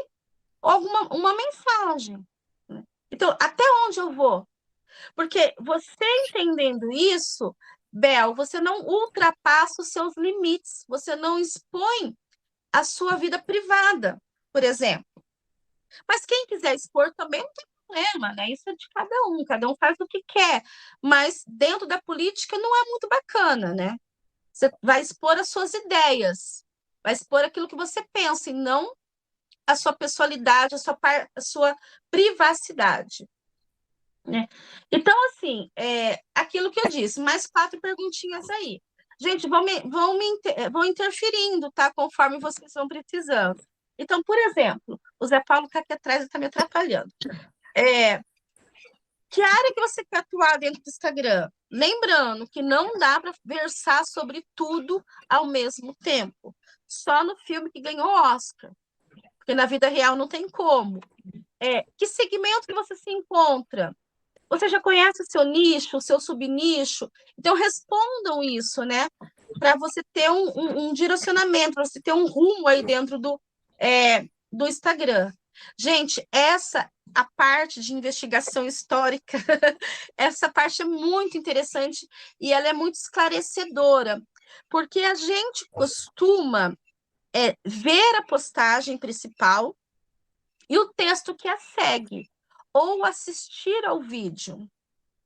uma mensagem. Então, até onde eu vou? Porque você entendendo isso, Bel, você não ultrapassa os seus limites, você não expõe a sua vida privada, por exemplo. Mas quem quiser expor também não tem problema, né? Isso é de cada um faz o que quer. Mas dentro da política não é muito bacana, né? Você vai expor as suas ideias, vai expor aquilo que você pensa, e não a sua pessoalidade, a sua privacidade, né? Então, assim, aquilo que eu disse, mais 4 perguntinhas aí. Gente, vão interferindo, tá? Conforme vocês vão precisando. Então, por exemplo, o Zé Paulo está aqui atrás e está me atrapalhando. Que área que você quer atuar dentro do Instagram? Lembrando que não dá para versar sobre tudo ao mesmo tempo. Só no filme que ganhou Oscar. Porque na vida real não tem como. Que segmento que você se encontra? Você já conhece o seu nicho, o seu subnicho? Então, respondam isso, né? Para você ter um direcionamento, para você ter um rumo aí dentro do Instagram. Gente, a parte de investigação histórica, essa parte é muito interessante e ela é muito esclarecedora, porque a gente costuma ver a postagem principal e o texto que a segue, ou assistir ao vídeo.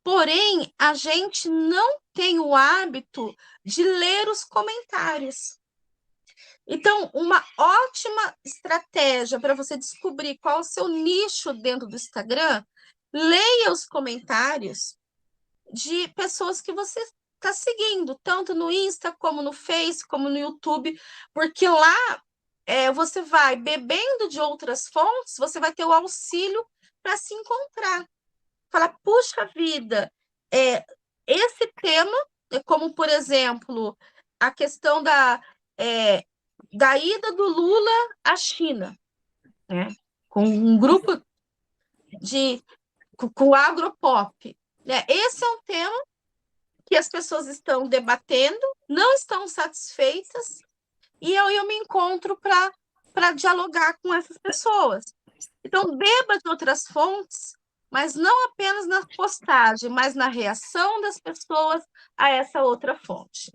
Porém, a gente não tem o hábito de ler os comentários. Então, uma ótima estratégia para você descobrir qual é o seu nicho dentro do Instagram, leia os comentários de pessoas que você está seguindo, tanto no Insta, como no Face, como no YouTube, porque lá você vai bebendo de outras fontes, você vai ter o auxílio para se encontrar. Falar, puxa vida, esse tema, como, por exemplo, a questão da ida do Lula à China, né? Com um grupo com o agropop, né? Esse é um tema que as pessoas estão debatendo, não estão satisfeitas, e eu me encontro para dialogar com essas pessoas. Então, beba de outras fontes, mas não apenas na postagem, mas na reação das pessoas a essa outra fonte.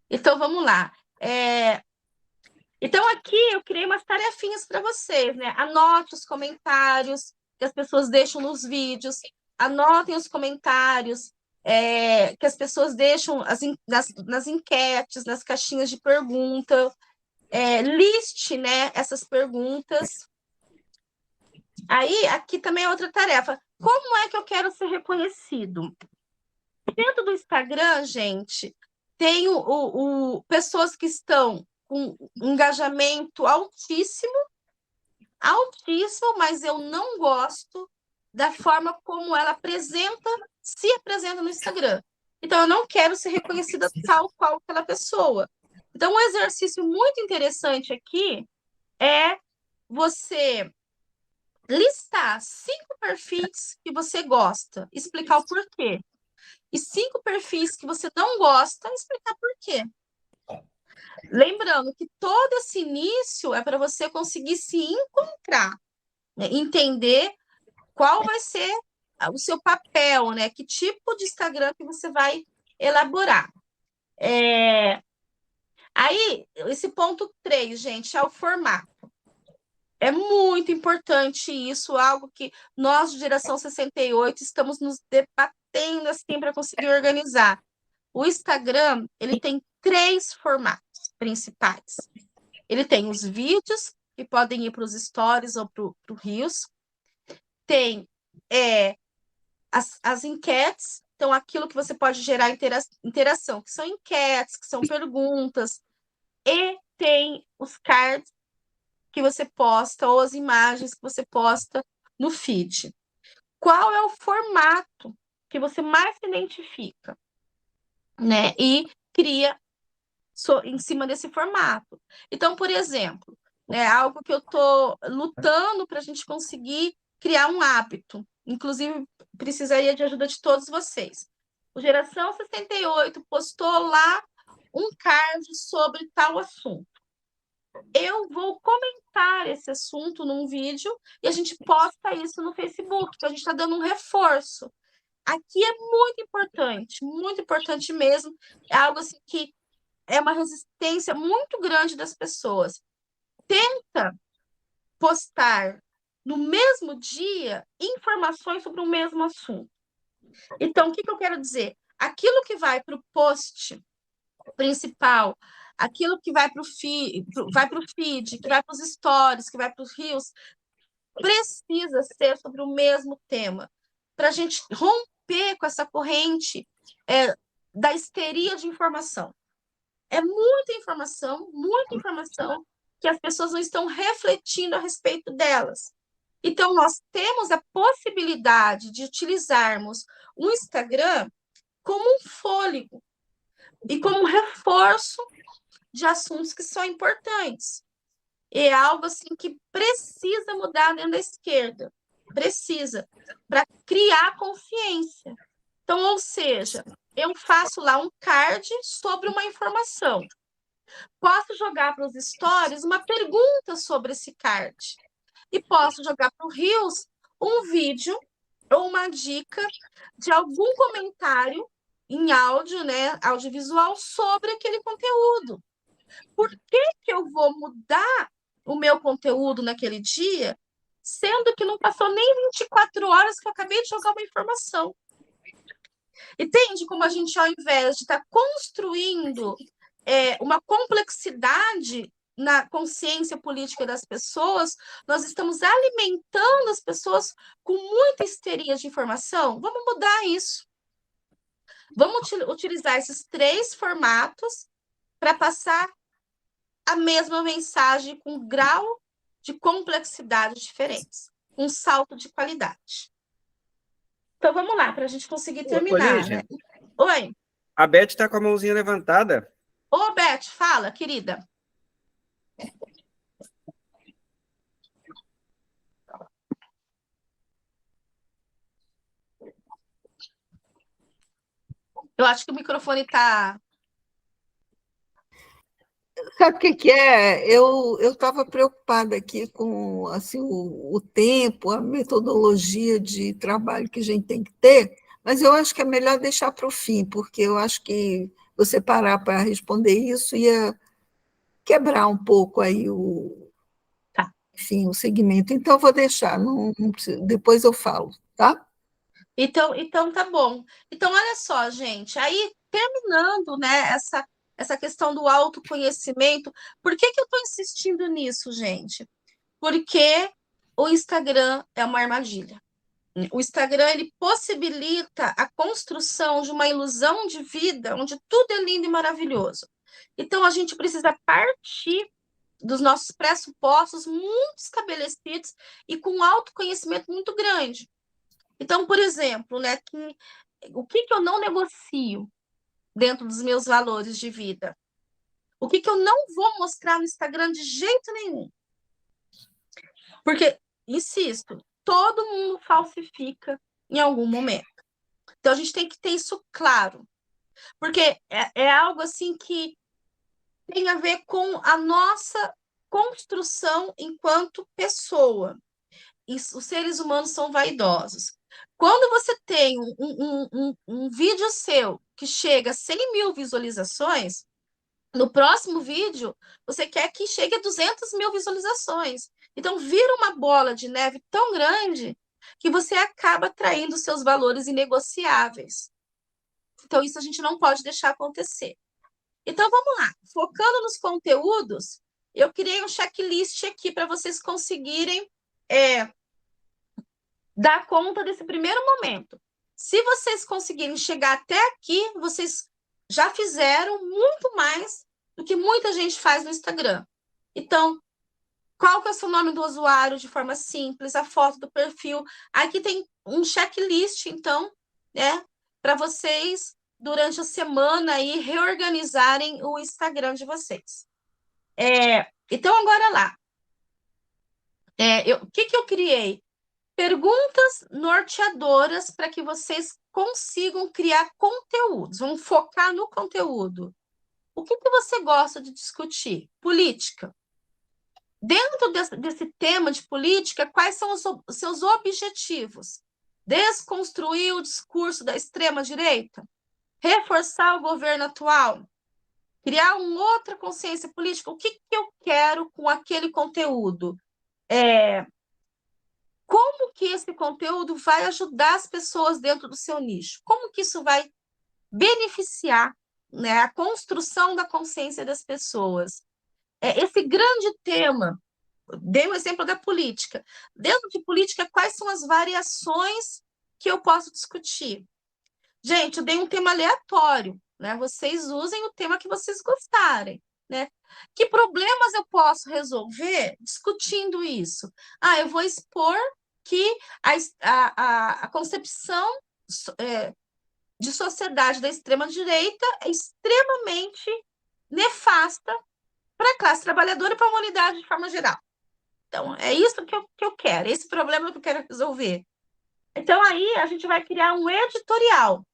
Então, vamos lá. Então, aqui eu criei umas tarefinhas para vocês, né? Anote os comentários que as pessoas deixam nos vídeos, anotem os comentários que as pessoas deixam nas enquetes, nas caixinhas de pergunta, liste, né, essas perguntas. Aí, aqui também é outra tarefa. Como é que eu quero ser reconhecido? Dentro do Instagram, gente, tem pessoas que estão com um engajamento altíssimo, mas eu não gosto da forma como ela se apresenta no Instagram. Então, eu não quero ser reconhecida tal qual aquela pessoa. Então, um exercício muito interessante aqui é você listar 5 perfis que você gosta, explicar o porquê. E 5 perfis que você não gosta, explicar por quê. Lembrando que todo esse início é para você conseguir se encontrar, né? Entender qual vai ser o seu papel, né? Que tipo de Instagram que você vai elaborar. Aí, esse ponto 3, gente, é o formato. É muito importante isso, algo que nós, de geração 68, estamos nos debatendo assim para conseguir organizar. O Instagram, ele tem 3 formatos principais. Ele tem os vídeos, que podem ir para os stories ou para o Reels. Tem as enquetes, então aquilo que você pode gerar interação, que são enquetes, que são perguntas. E tem os cards que você posta, ou as imagens que você posta no feed. Qual é o formato que você mais se identifica, né? E cria em cima desse formato. Então, por exemplo, né, algo que eu estou lutando para a gente conseguir criar um hábito. Inclusive, precisaria de ajuda de todos vocês. O Geração 68 postou lá um card sobre tal assunto. Eu vou comentar esse assunto num vídeo e a gente posta isso no Facebook, então a gente está dando um reforço. Aqui é muito importante mesmo. É algo assim que é uma resistência muito grande das pessoas. Tenta postar no mesmo dia informações sobre o mesmo assunto. Então, o que eu quero dizer? Aquilo que vai para o post principal, aquilo que vai para o feed, que vai para os stories, que vai para os reels, precisa ser sobre o mesmo tema, para a gente romper com essa corrente da histeria de informação. É muita informação que as pessoas não estão refletindo a respeito delas. Então, nós temos a possibilidade de utilizarmos o Instagram como um fôlego e como um reforço de assuntos que são importantes. É algo assim que precisa mudar dentro da esquerda. Precisa, para criar consciência. Então, ou seja, eu faço lá um card sobre uma informação. Posso jogar para os stories uma pergunta sobre esse card. E posso jogar para o Reels um vídeo ou uma dica de algum comentário em áudio, né, audiovisual, sobre aquele conteúdo. Por que eu vou mudar o meu conteúdo naquele dia, sendo que não passou nem 24 horas que eu acabei de jogar uma informação? Entende como a gente, ao invés de estar construindo uma complexidade na consciência política das pessoas, nós estamos alimentando as pessoas com muita histeria de informação? Vamos mudar isso. Vamos utilizar esses 3 formatos para passar a mesma mensagem com grau de complexidade diferentes, um salto de qualidade. Então, vamos lá, para a gente conseguir terminar. Né? Oi. A Beth está com a mãozinha levantada. Ô, Beth, fala, querida. Eu acho que o microfone está... Sabe o que é? Eu estava preocupada aqui com assim, o tempo, a metodologia de trabalho que a gente tem que ter, mas eu acho que é melhor deixar para o fim, porque eu acho que você parar para responder isso ia quebrar um pouco aí enfim, o segmento. Então, eu vou deixar, não depois eu falo, tá? Então tá bom. Então, olha só, gente, aí terminando, né, essa questão do autoconhecimento, por que eu estou insistindo nisso, gente? Porque o Instagram é uma armadilha. O Instagram, ele possibilita a construção de uma ilusão de vida onde tudo é lindo e maravilhoso. Então, a gente precisa partir dos nossos pressupostos muito estabelecidos e com um autoconhecimento muito grande. Então, por exemplo, né, o que eu não negocio dentro dos meus valores de vida? O que eu não vou mostrar no Instagram de jeito nenhum? Porque, insisto, todo mundo falsifica em algum momento. Então, a gente tem que ter isso claro. Porque é algo assim que tem a ver com a nossa construção enquanto pessoa. Os seres humanos são vaidosos. Quando você tem um vídeo seu que chega a 100 mil visualizações, no próximo vídeo, você quer que chegue a 200 mil visualizações. Então, vira uma bola de neve tão grande que você acaba atraindo seus valores inegociáveis. Então, isso a gente não pode deixar acontecer. Então, vamos lá. Focando nos conteúdos, eu criei um checklist aqui para vocês conseguirem dar conta desse primeiro momento. Se vocês conseguirem chegar até aqui, vocês já fizeram muito mais do que muita gente faz no Instagram. Então, qual que é o seu nome do usuário de forma simples, a foto do perfil. Aqui tem um checklist, então, né, para vocês, durante a semana, aí, reorganizarem o Instagram de vocês. Então, agora lá. O que eu criei? Perguntas norteadoras para que vocês consigam criar conteúdos. Vamos focar no conteúdo. O que você gosta de discutir? Política. Dentro desse tema de política, quais são os seus objetivos? Desconstruir o discurso da extrema-direita? Reforçar o governo atual? Criar uma outra consciência política? O que eu quero com aquele conteúdo? Como que esse conteúdo vai ajudar as pessoas dentro do seu nicho? Como que isso vai beneficiar, né, a construção da consciência das pessoas? Esse grande tema, dei um exemplo da política. Dentro de política, quais são as variações que eu posso discutir? Gente, eu dei um tema aleatório, né? Vocês usem o tema que vocês gostarem, né? Que problemas eu posso resolver discutindo isso? Eu vou expor que a concepção de sociedade da extrema-direita é extremamente nefasta para a classe trabalhadora e para a humanidade de forma geral. Então, é isso que eu quero, esse problema que eu quero resolver. Então, aí a gente vai criar um editorial.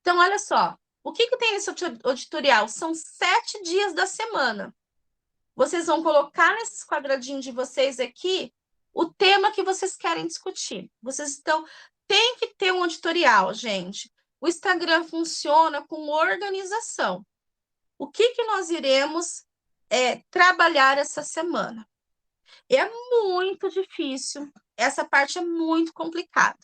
Então, olha só, o que tem nesse editorial? São 7 dias da semana. Vocês vão colocar nesses quadradinhos de vocês aqui o tema que vocês querem discutir. Tem que ter um editorial, gente. O Instagram funciona com organização. O que nós iremos trabalhar essa semana? É muito difícil, essa parte é muito complicada.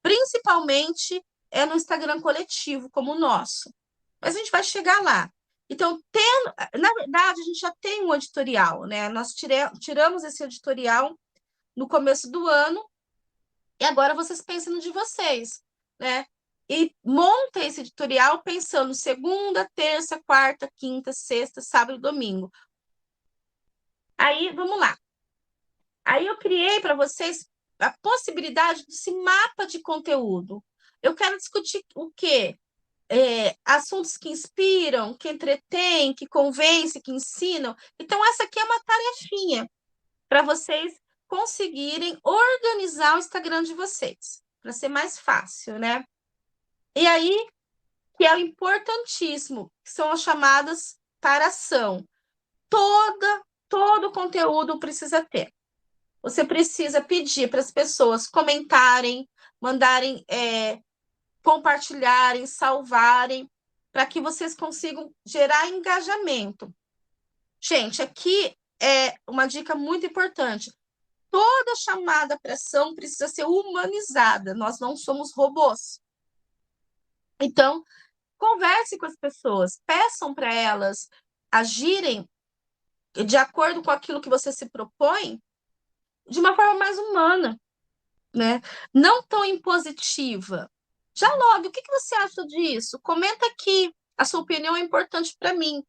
Principalmente no Instagram coletivo, como o nosso. Mas a gente vai chegar lá. Então, na verdade, a gente já tem um editorial, né? Nós tiramos esse editorial no começo do ano, e agora vocês pensam no de vocês, né? E monta esse editorial pensando segunda, terça, quarta, quinta, sexta, sábado e domingo. Aí, vamos lá. Aí eu criei para vocês a possibilidade desse mapa de conteúdo. Eu quero discutir o quê? Assuntos que inspiram, que entretêm, que convencem, que ensinam. Então, essa aqui é uma tarefinha para vocês conseguirem organizar o Instagram de vocês, para ser mais fácil, né? E aí, que é o importantíssimo, que são as chamadas para ação. Todo conteúdo precisa ter. Você precisa pedir para as pessoas comentarem, mandarem, compartilharem, salvarem, para que vocês consigam gerar engajamento. Gente, aqui é uma dica muito importante. Toda chamada para ação precisa ser humanizada. Nós não somos robôs. Então, converse com as pessoas, peçam para elas agirem de acordo com aquilo que você se propõe, de uma forma mais humana, né? Não tão impositiva. Dialogue, o que você acha disso? Comenta aqui, a sua opinião é importante para mim.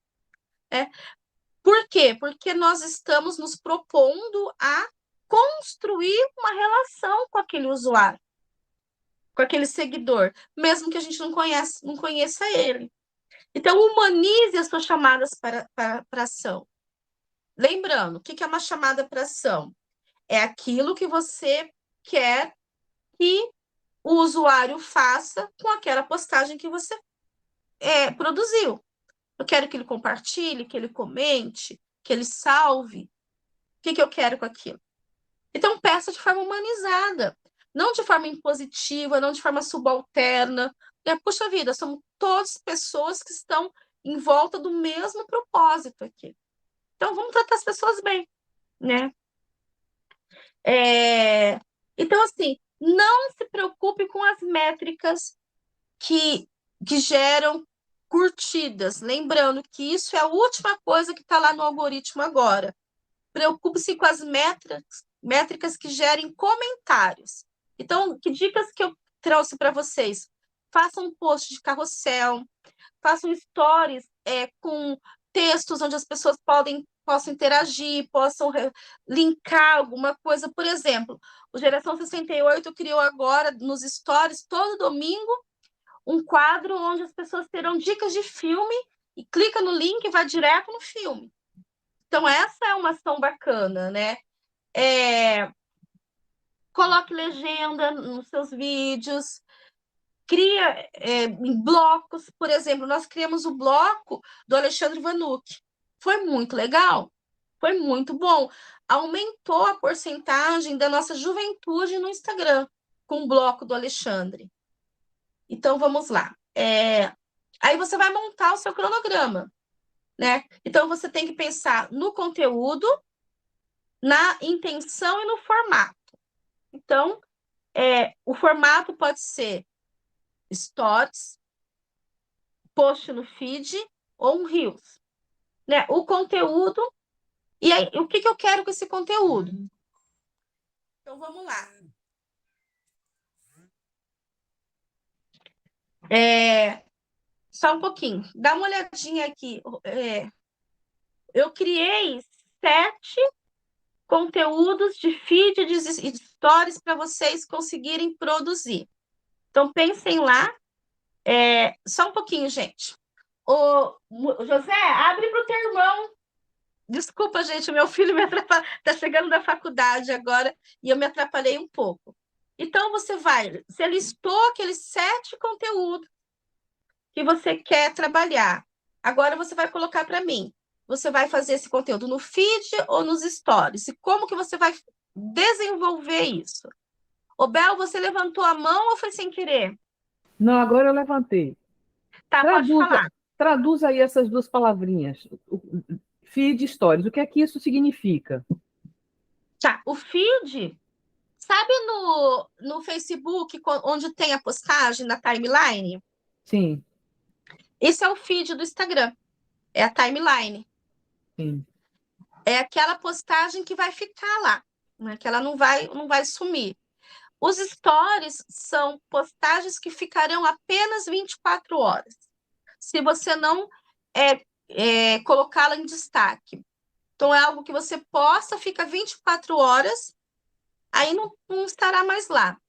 Por quê? Porque nós estamos nos propondo a construir uma relação com aquele usuário, com aquele seguidor, mesmo que a gente não conheça ele. Então, humanize as suas chamadas para ação. Lembrando, o que é uma chamada para ação? É aquilo que você quer que o usuário faça com aquela postagem que você produziu. Eu quero que ele compartilhe, que ele comente, que ele salve. O que eu quero com aquilo? Então, peça de forma humanizada, não de forma impositiva, não de forma subalterna. Puxa vida, somos todas pessoas que estão em volta do mesmo propósito aqui. Então, vamos tratar as pessoas bem, né? Então, assim, não se preocupe com as métricas que geram curtidas. Lembrando que isso é a última coisa que está lá no algoritmo agora. Preocupe-se com as métricas que gerem comentários. Então, que dicas que eu trouxe para vocês? Façam um post de carrossel, façam stories com textos onde as pessoas possam interagir, possam linkar alguma coisa. Por exemplo, o Geração 68 criou agora nos stories, todo domingo, um quadro onde as pessoas terão dicas de filme e clica no link e vai direto no filme. Então, essa é uma ação bacana, né? Coloque legenda nos seus vídeos, cria em blocos. Por exemplo, nós criamos o bloco do Alexandre Vanucci. Foi muito legal, foi muito bom. Aumentou a porcentagem da nossa juventude no Instagram com o bloco do Alexandre. Então, vamos lá. Aí você vai montar o seu cronograma, né? Então, você tem que pensar no conteúdo, na intenção e no formato. Então, o formato pode ser stories, post no feed ou um reels, né? O conteúdo, e aí, o que eu quero com esse conteúdo? Então, vamos lá. Só um pouquinho. Dá uma olhadinha aqui. Eu criei 7 conteúdos de feed de stories para vocês conseguirem produzir. Então, pensem lá. Só um pouquinho, gente. O José, abre para o teu irmão. Desculpa, gente, o meu filho está chegando da faculdade agora e eu me atrapalhei um pouco. Então, você listou aqueles 7 conteúdos que você quer trabalhar. Agora, você vai colocar para mim. Você vai fazer esse conteúdo no feed ou nos stories? E como que você vai desenvolver isso? Ô, Bel, você levantou a mão ou foi sem querer? Não, agora eu levantei. Tá, pode falar. Traduz aí essas 2 palavrinhas. Feed stories. O que é que isso significa? Tá, o feed, sabe no Facebook, onde tem a postagem na timeline? Sim. Esse é o feed do Instagram. É a timeline. Sim. É aquela postagem que vai ficar lá, né? Que ela não vai sumir. Os stories são postagens que ficarão apenas 24 horas. Se você não colocá-la em destaque. Então, é algo que você posta, fica 24 horas, aí não estará mais lá.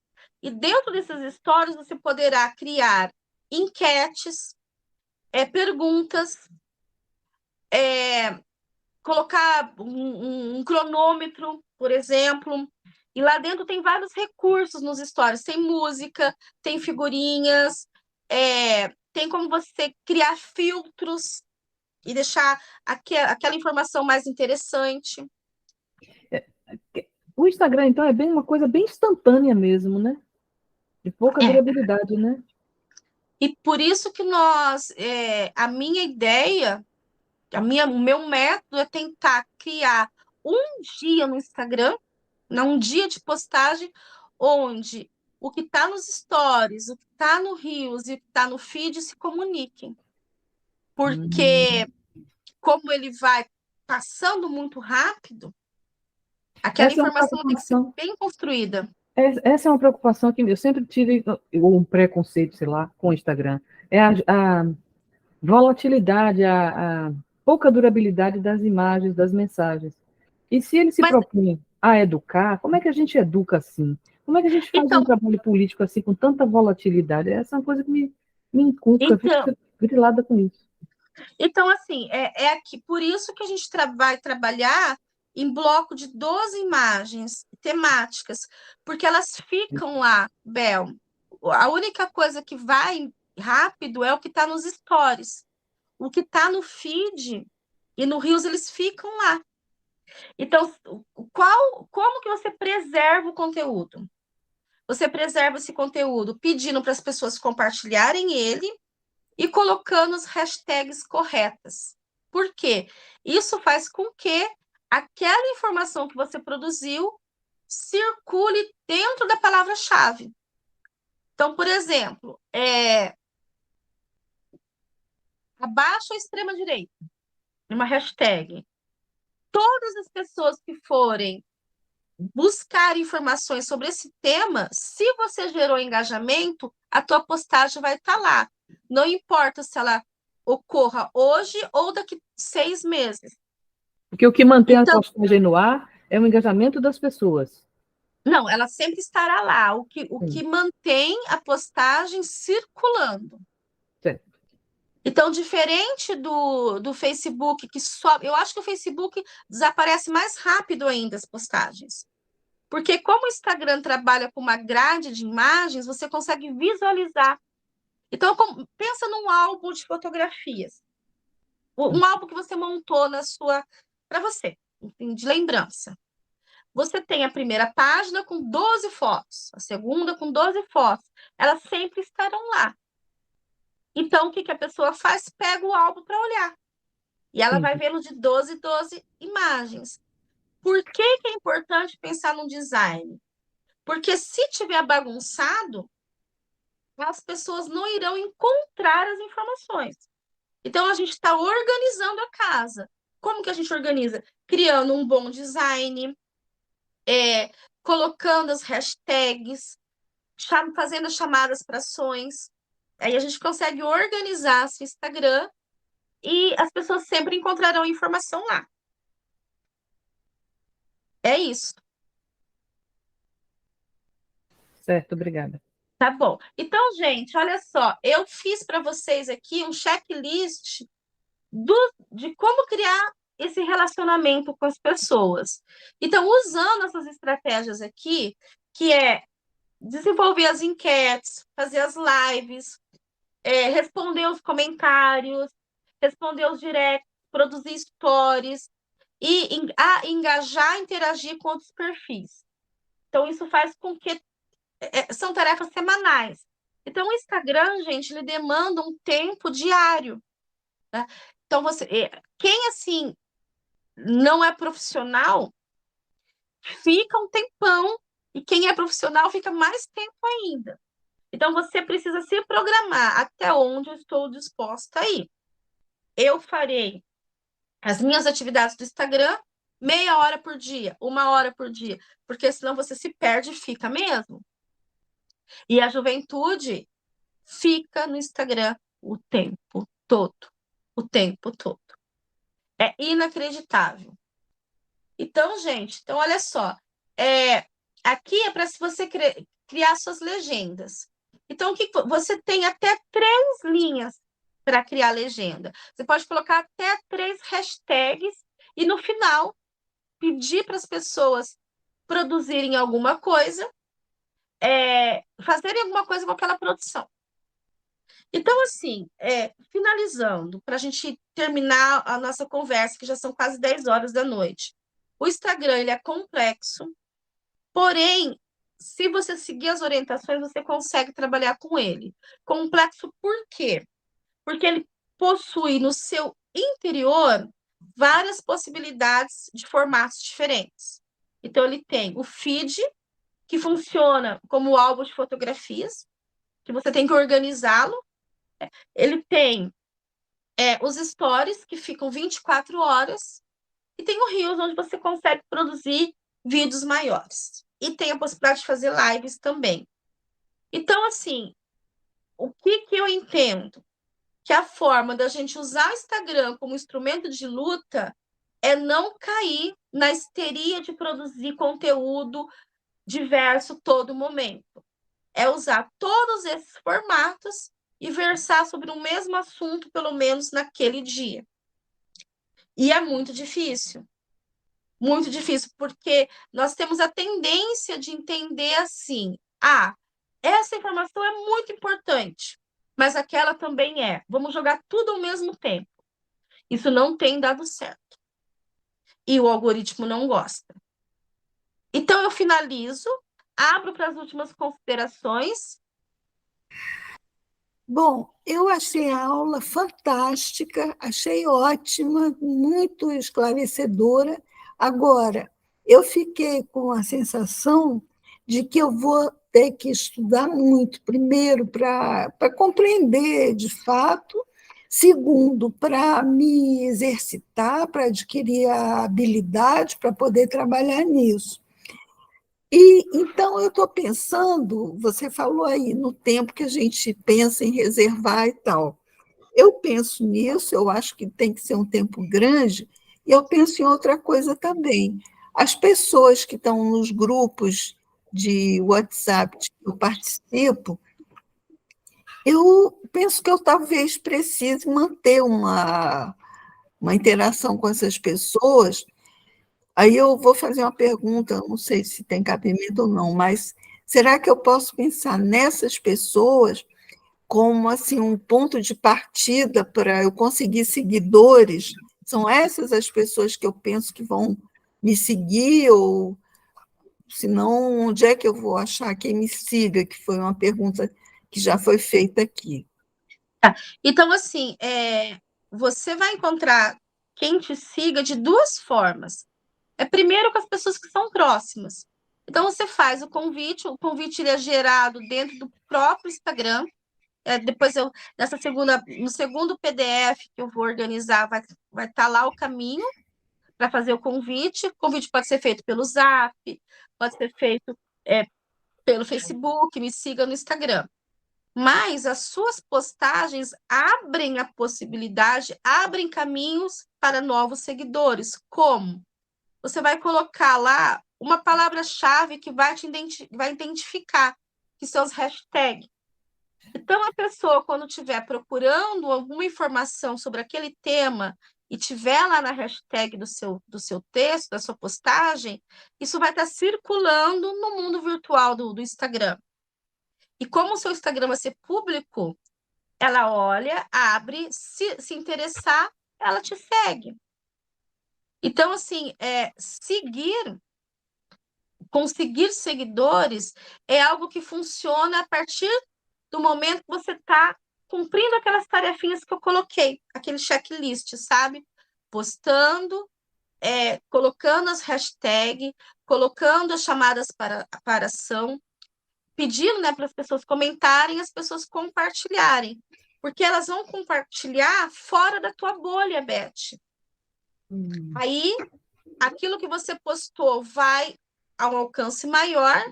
E dentro desses stories, você poderá criar enquetes, perguntas, colocar um cronômetro, por exemplo. E lá dentro tem vários recursos nos stories. Tem música, tem figurinhas, tem como você criar filtros e deixar aquela informação mais interessante. O Instagram, então, é uma coisa bem instantânea mesmo, né? De pouca durabilidade, né? E por isso que a minha ideia, o meu método é tentar criar um dia no Instagram, um dia de postagem, onde o que está nos stories, o que está no Reels e o que está no feed se comuniquem. Porque, como ele vai passando muito rápido, aquela informação tem que ser bem construída. Essa é uma preocupação que eu sempre tive, um preconceito, sei lá, com o Instagram. É a volatilidade, a pouca durabilidade das imagens, das mensagens. E se ele se propõe a educar, como é que a gente educa assim? Como é que a gente faz um trabalho político assim, com tanta volatilidade? Essa é uma coisa que me inculca, eu fico grilada com isso. Então, assim, aqui, por isso que a gente vai trabalhar em bloco de 12 imagens temáticas, porque elas ficam lá, Bel. A única coisa que vai rápido é o que está nos stories. o que está no feed e no Reels, eles ficam lá. Então, como que você preserva o conteúdo? Você preserva esse conteúdo pedindo para as pessoas compartilharem ele e colocando as hashtags corretas. Por quê? Isso faz com que aquela informação que você produziu circule dentro da palavra-chave. Então, por exemplo, abaixo a extrema-direita, uma hashtag. Todas as pessoas que forem buscar informações sobre esse tema, se você gerou engajamento, a tua postagem vai estar lá. Não importa se ela ocorra hoje ou daqui 6 meses. Porque o que mantém Então, a postagem no ar é o engajamento das pessoas. não, ela sempre estará lá. O que mantém a postagem circulando. Certo. Então, diferente do Facebook, que sobe, eu acho que o Facebook desaparece mais rápido ainda as postagens. Porque como o Instagram trabalha com uma grade de imagens, você consegue visualizar. Então, pensa num álbum de fotografias. Um álbum que você montou para você, de lembrança. Você tem a primeira página com 12 fotos, a segunda com 12 fotos. Elas sempre estarão lá. Então, o que a pessoa faz? Pega o álbum para olhar. E ela vai vê-lo de 12 imagens. Por que é importante pensar no design? Porque se tiver bagunçado, as pessoas não irão encontrar as informações. Então, a gente está organizando a casa. Como que a gente organiza? Criando um bom design, colocando as hashtags, fazendo as chamadas para ações. Aí a gente consegue organizar seu Instagram e as pessoas sempre encontrarão informação lá. É isso. Certo, obrigada. Tá bom. Então, gente, olha só, eu fiz para vocês aqui um checklist de como criar esse relacionamento com as pessoas. Então, usando essas estratégias aqui, que é desenvolver as enquetes, fazer as lives, responder os comentários, responder os directs, produzir stories e engajar, interagir com outros perfis. Então, isso faz com que são tarefas semanais. Então, o Instagram, gente, ele demanda um tempo diário. Né? Então, quem, assim, não é profissional, fica um tempão, e quem é profissional fica mais tempo ainda. Então, você precisa se programar até onde eu estou disposta a ir. Eu farei as minhas atividades do Instagram meia hora por dia, 1 hora por dia, porque senão você se perde e fica mesmo. E a juventude fica no Instagram o tempo todo. O tempo todo. É inacreditável. Então, gente, olha só. Aqui é para se você criar suas legendas. Então, você tem até 3 linhas para criar legenda. Você pode colocar até 3 hashtags e, no final, pedir para as pessoas produzirem alguma coisa, fazerem alguma coisa com aquela produção. Então, assim, finalizando, para a gente terminar a nossa conversa, que já são quase 10 horas da noite. O Instagram, ele é complexo, porém, se você seguir as orientações, você consegue trabalhar com ele. Complexo por quê? Porque ele possui no seu interior várias possibilidades de formatos diferentes. Então, ele tem o feed, que funciona como álbum de fotografias, que você tem que organizá-lo. Ele tem os stories, que ficam 24 horas, e tem o Reels, onde você consegue produzir vídeos maiores. E tem a possibilidade de fazer lives também. Então, assim, o que eu entendo? Que a forma da gente usar o Instagram como instrumento de luta é não cair na histeria de produzir conteúdo diverso todo momento. É usar todos esses formatos e versar sobre o mesmo assunto, pelo menos naquele dia. E é muito difícil, porque nós temos a tendência de entender assim, essa informação é muito importante, mas aquela também é. Vamos jogar tudo ao mesmo tempo. Isso não tem dado certo. E o algoritmo não gosta. Então, eu finalizo, abro para as últimas considerações. Bom, eu achei a aula fantástica, achei ótima, muito esclarecedora. Agora, eu fiquei com a sensação de que eu vou ter que estudar muito, primeiro, para compreender de fato, segundo, para me exercitar, para adquirir a habilidade para poder trabalhar nisso. E então eu estou pensando, você falou aí no tempo que a gente pensa em reservar e tal. Eu penso nisso, eu acho que tem que ser um tempo grande, e eu penso em outra coisa também. As pessoas que estão nos grupos de WhatsApp que eu participo, eu penso que eu talvez precise manter uma interação com essas pessoas. Aí eu vou fazer uma pergunta, não sei se tem cabimento ou não, mas será que eu posso pensar nessas pessoas como assim um ponto de partida para eu conseguir seguidores? São essas as pessoas que eu penso que vão me seguir, ou se não, onde é que eu vou achar quem me siga? Que foi uma pergunta que já foi feita aqui. Então, assim, você vai encontrar quem te siga de duas formas. Primeiro com as pessoas que são próximas. Então, você faz o convite ele é gerado dentro do próprio Instagram. Depois, no segundo PDF que eu vou organizar, vai estar lá o caminho para fazer o convite. O convite pode ser feito pelo Zap, pode ser feito pelo Facebook, me siga no Instagram. Mas as suas postagens abrem a possibilidade, abrem caminhos para novos seguidores. Como? Você vai colocar lá uma palavra-chave que vai identificar, que são os hashtags. Então, a pessoa, quando estiver procurando alguma informação sobre aquele tema e tiver lá na hashtag do seu texto, da sua postagem, isso vai estar circulando no mundo virtual do Instagram. E como o seu Instagram vai ser público, ela olha, abre, se interessar, ela te segue. Então, assim, conseguir seguidores é algo que funciona a partir do momento que você está cumprindo aquelas tarefinhas que eu coloquei, aquele checklist, sabe? Postando, colocando as hashtags, colocando as chamadas para ação, pedindo, né, para as pessoas comentarem, as pessoas compartilharem, porque elas vão compartilhar fora da tua bolha, Beth. Aí, aquilo que você postou vai a um alcance maior.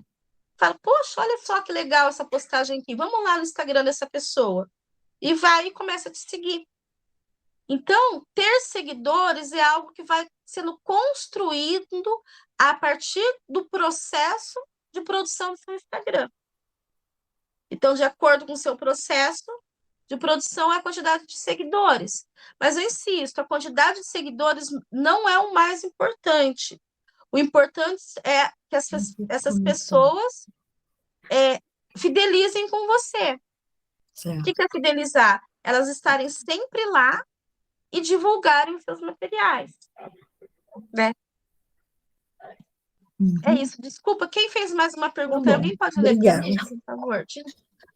Fala, poxa, olha só que legal essa postagem aqui. Vamos lá no Instagram dessa pessoa. E vai e começa a te seguir. Então, ter seguidores é algo que vai sendo construído a partir do processo de produção do seu Instagram. Então, de acordo com o seu processo de produção, é a quantidade de seguidores. Mas eu insisto, a quantidade de seguidores não é o mais importante. O importante é que essas pessoas fidelizem com você. Certo. O que é fidelizar? Elas estarem sempre lá e divulgarem os seus materiais. Né? É isso. Desculpa, quem fez mais uma pergunta? Alguém pode ler para mim, por favor?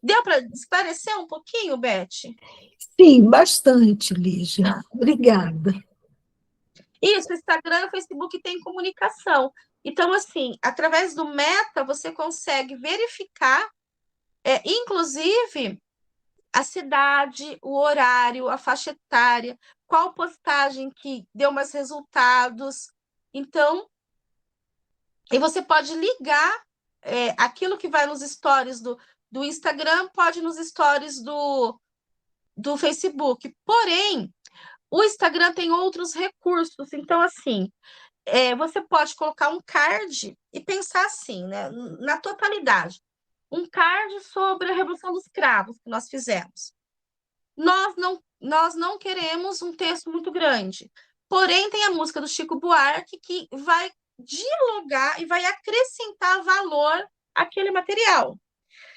Deu para esclarecer um pouquinho, Beth? Sim, bastante, Lígia. Obrigada. Isso, o Instagram e o Facebook têm comunicação. Então, assim, através do Meta, você consegue verificar, inclusive, a cidade, o horário, a faixa etária, qual postagem que deu mais resultados. Então, e você pode ligar aquilo que vai nos stories do Instagram, pode nos stories do Facebook. Porém, o Instagram tem outros recursos. Então, assim, você pode colocar um card e pensar assim, né, na totalidade. Um card sobre a Revolução dos Cravos que nós fizemos. Nós não queremos um texto muito grande. Porém, tem a música do Chico Buarque que vai dialogar e vai acrescentar valor àquele material.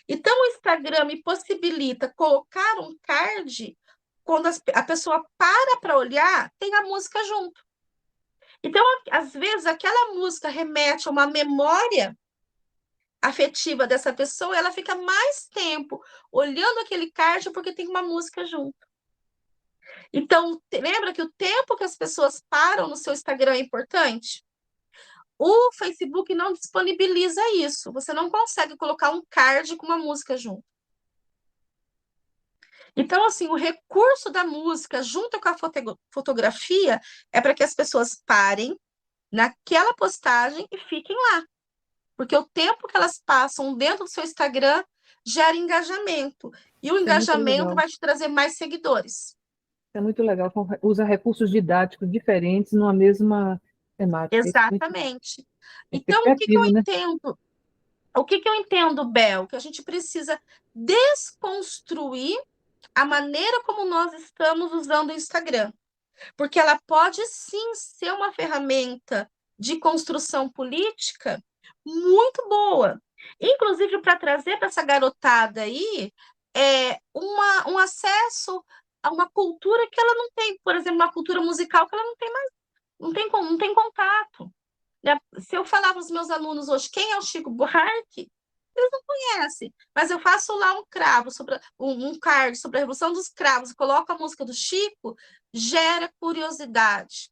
Então, o Instagram me possibilita colocar um card, quando a pessoa para olhar, tem a música junto. Então, às vezes, aquela música remete a uma memória afetiva dessa pessoa, ela fica mais tempo olhando aquele card porque tem uma música junto. Então, lembra que o tempo que as pessoas param no seu Instagram é importante? O Facebook não disponibiliza isso. Você não consegue colocar um card com uma música junto. Então, assim, o recurso da música junto com a fotografia é para que as pessoas parem naquela postagem e fiquem lá. Porque o tempo que elas passam dentro do seu Instagram gera engajamento. E o engajamento vai te trazer mais seguidores. É muito legal, usa recursos didáticos diferentes numa mesma temática. Exatamente. Então, o que eu entendo? O que eu entendo, Bel? Que a gente precisa desconstruir a maneira como nós estamos usando o Instagram. Porque ela pode, sim, ser uma ferramenta de construção política muito boa. Inclusive, para trazer para essa garotada aí um acesso a uma cultura que ela não tem, por exemplo, uma cultura musical que ela não tem mais, não tem contato. Se eu falar para os meus alunos hoje quem é o Chico Buarque, eles não conhecem, mas eu faço lá um cravo, sobre um card sobre a Revolução dos Cravos, coloco a música do Chico, gera curiosidade.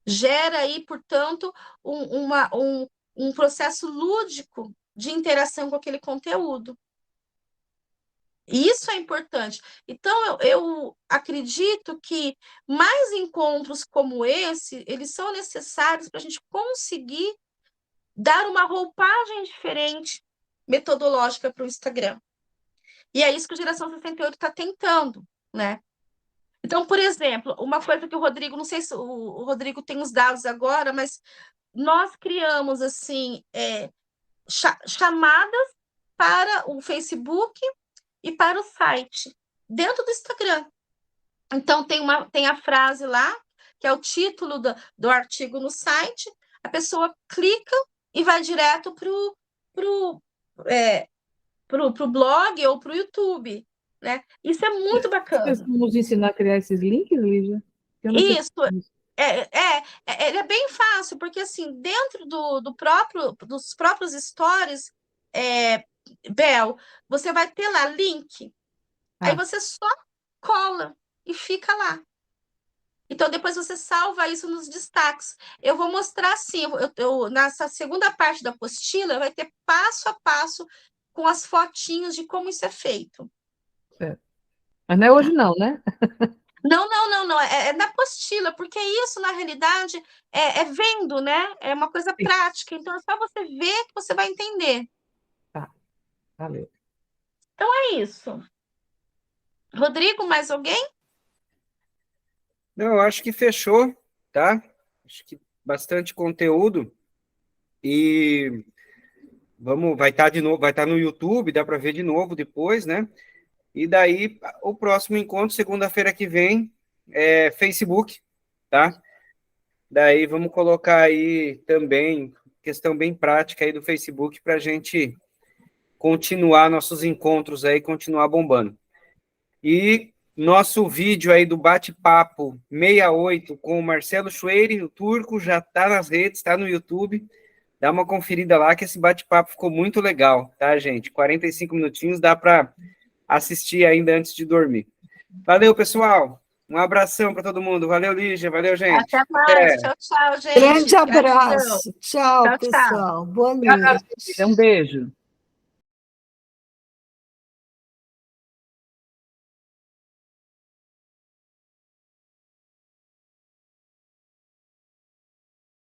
Gera aí, portanto, um processo lúdico de interação com aquele conteúdo. E isso é importante. Então, eu acredito que mais encontros como esse, eles são necessários para a gente conseguir dar uma roupagem diferente, metodológica para o Instagram. E é isso que a Geração 68 está tentando, né? Então, por exemplo, uma coisa que o Rodrigo, não sei se o Rodrigo tem os dados agora, mas nós criamos, assim, chamadas para o Facebook e para o site, dentro do Instagram. Então, tem a frase lá, que é o título do artigo no site, a pessoa clica e vai direto pro blog ou para o YouTube, né? Isso é muito bacana. Vocês vão nos ensinar a criar esses links, Lígia? Isso, ele é bem fácil, porque assim, dentro dos próprios stories, Bel, você vai ter lá link, aí você só cola e fica lá. Então, depois você salva isso nos destaques. Eu vou mostrar assim, nessa segunda parte da apostila, vai ter passo a passo com as fotinhos de como isso é feito. Certo. Mas não é hoje não, né? Não. É na apostila, porque isso, na realidade, é vendo, né? É uma coisa prática. Então, é só você ver que você vai entender. Tá, valeu. Então, é isso. Rodrigo, mais alguém? Não, eu acho que fechou, tá? Acho que bastante conteúdo. E vai estar de novo, vai estar no YouTube, dá para ver de novo depois, né? E daí, o próximo encontro, segunda-feira que vem, é Facebook, tá? Daí vamos colocar aí também, questão bem prática aí do Facebook, para a gente continuar nossos encontros aí, continuar bombando. E nosso vídeo aí do bate-papo 68 com o Marcelo Schweire, o turco, já está nas redes, está no YouTube. Dá uma conferida lá, que esse bate-papo ficou muito legal, tá, gente? 45 minutinhos, dá para assistir ainda antes de dormir. Valeu, pessoal. Um abração para todo mundo. Valeu, Lígia. Valeu, gente. Até mais. Tchau, gente. Grande abraço. Tchau, pessoal. Boa noite. Um beijo.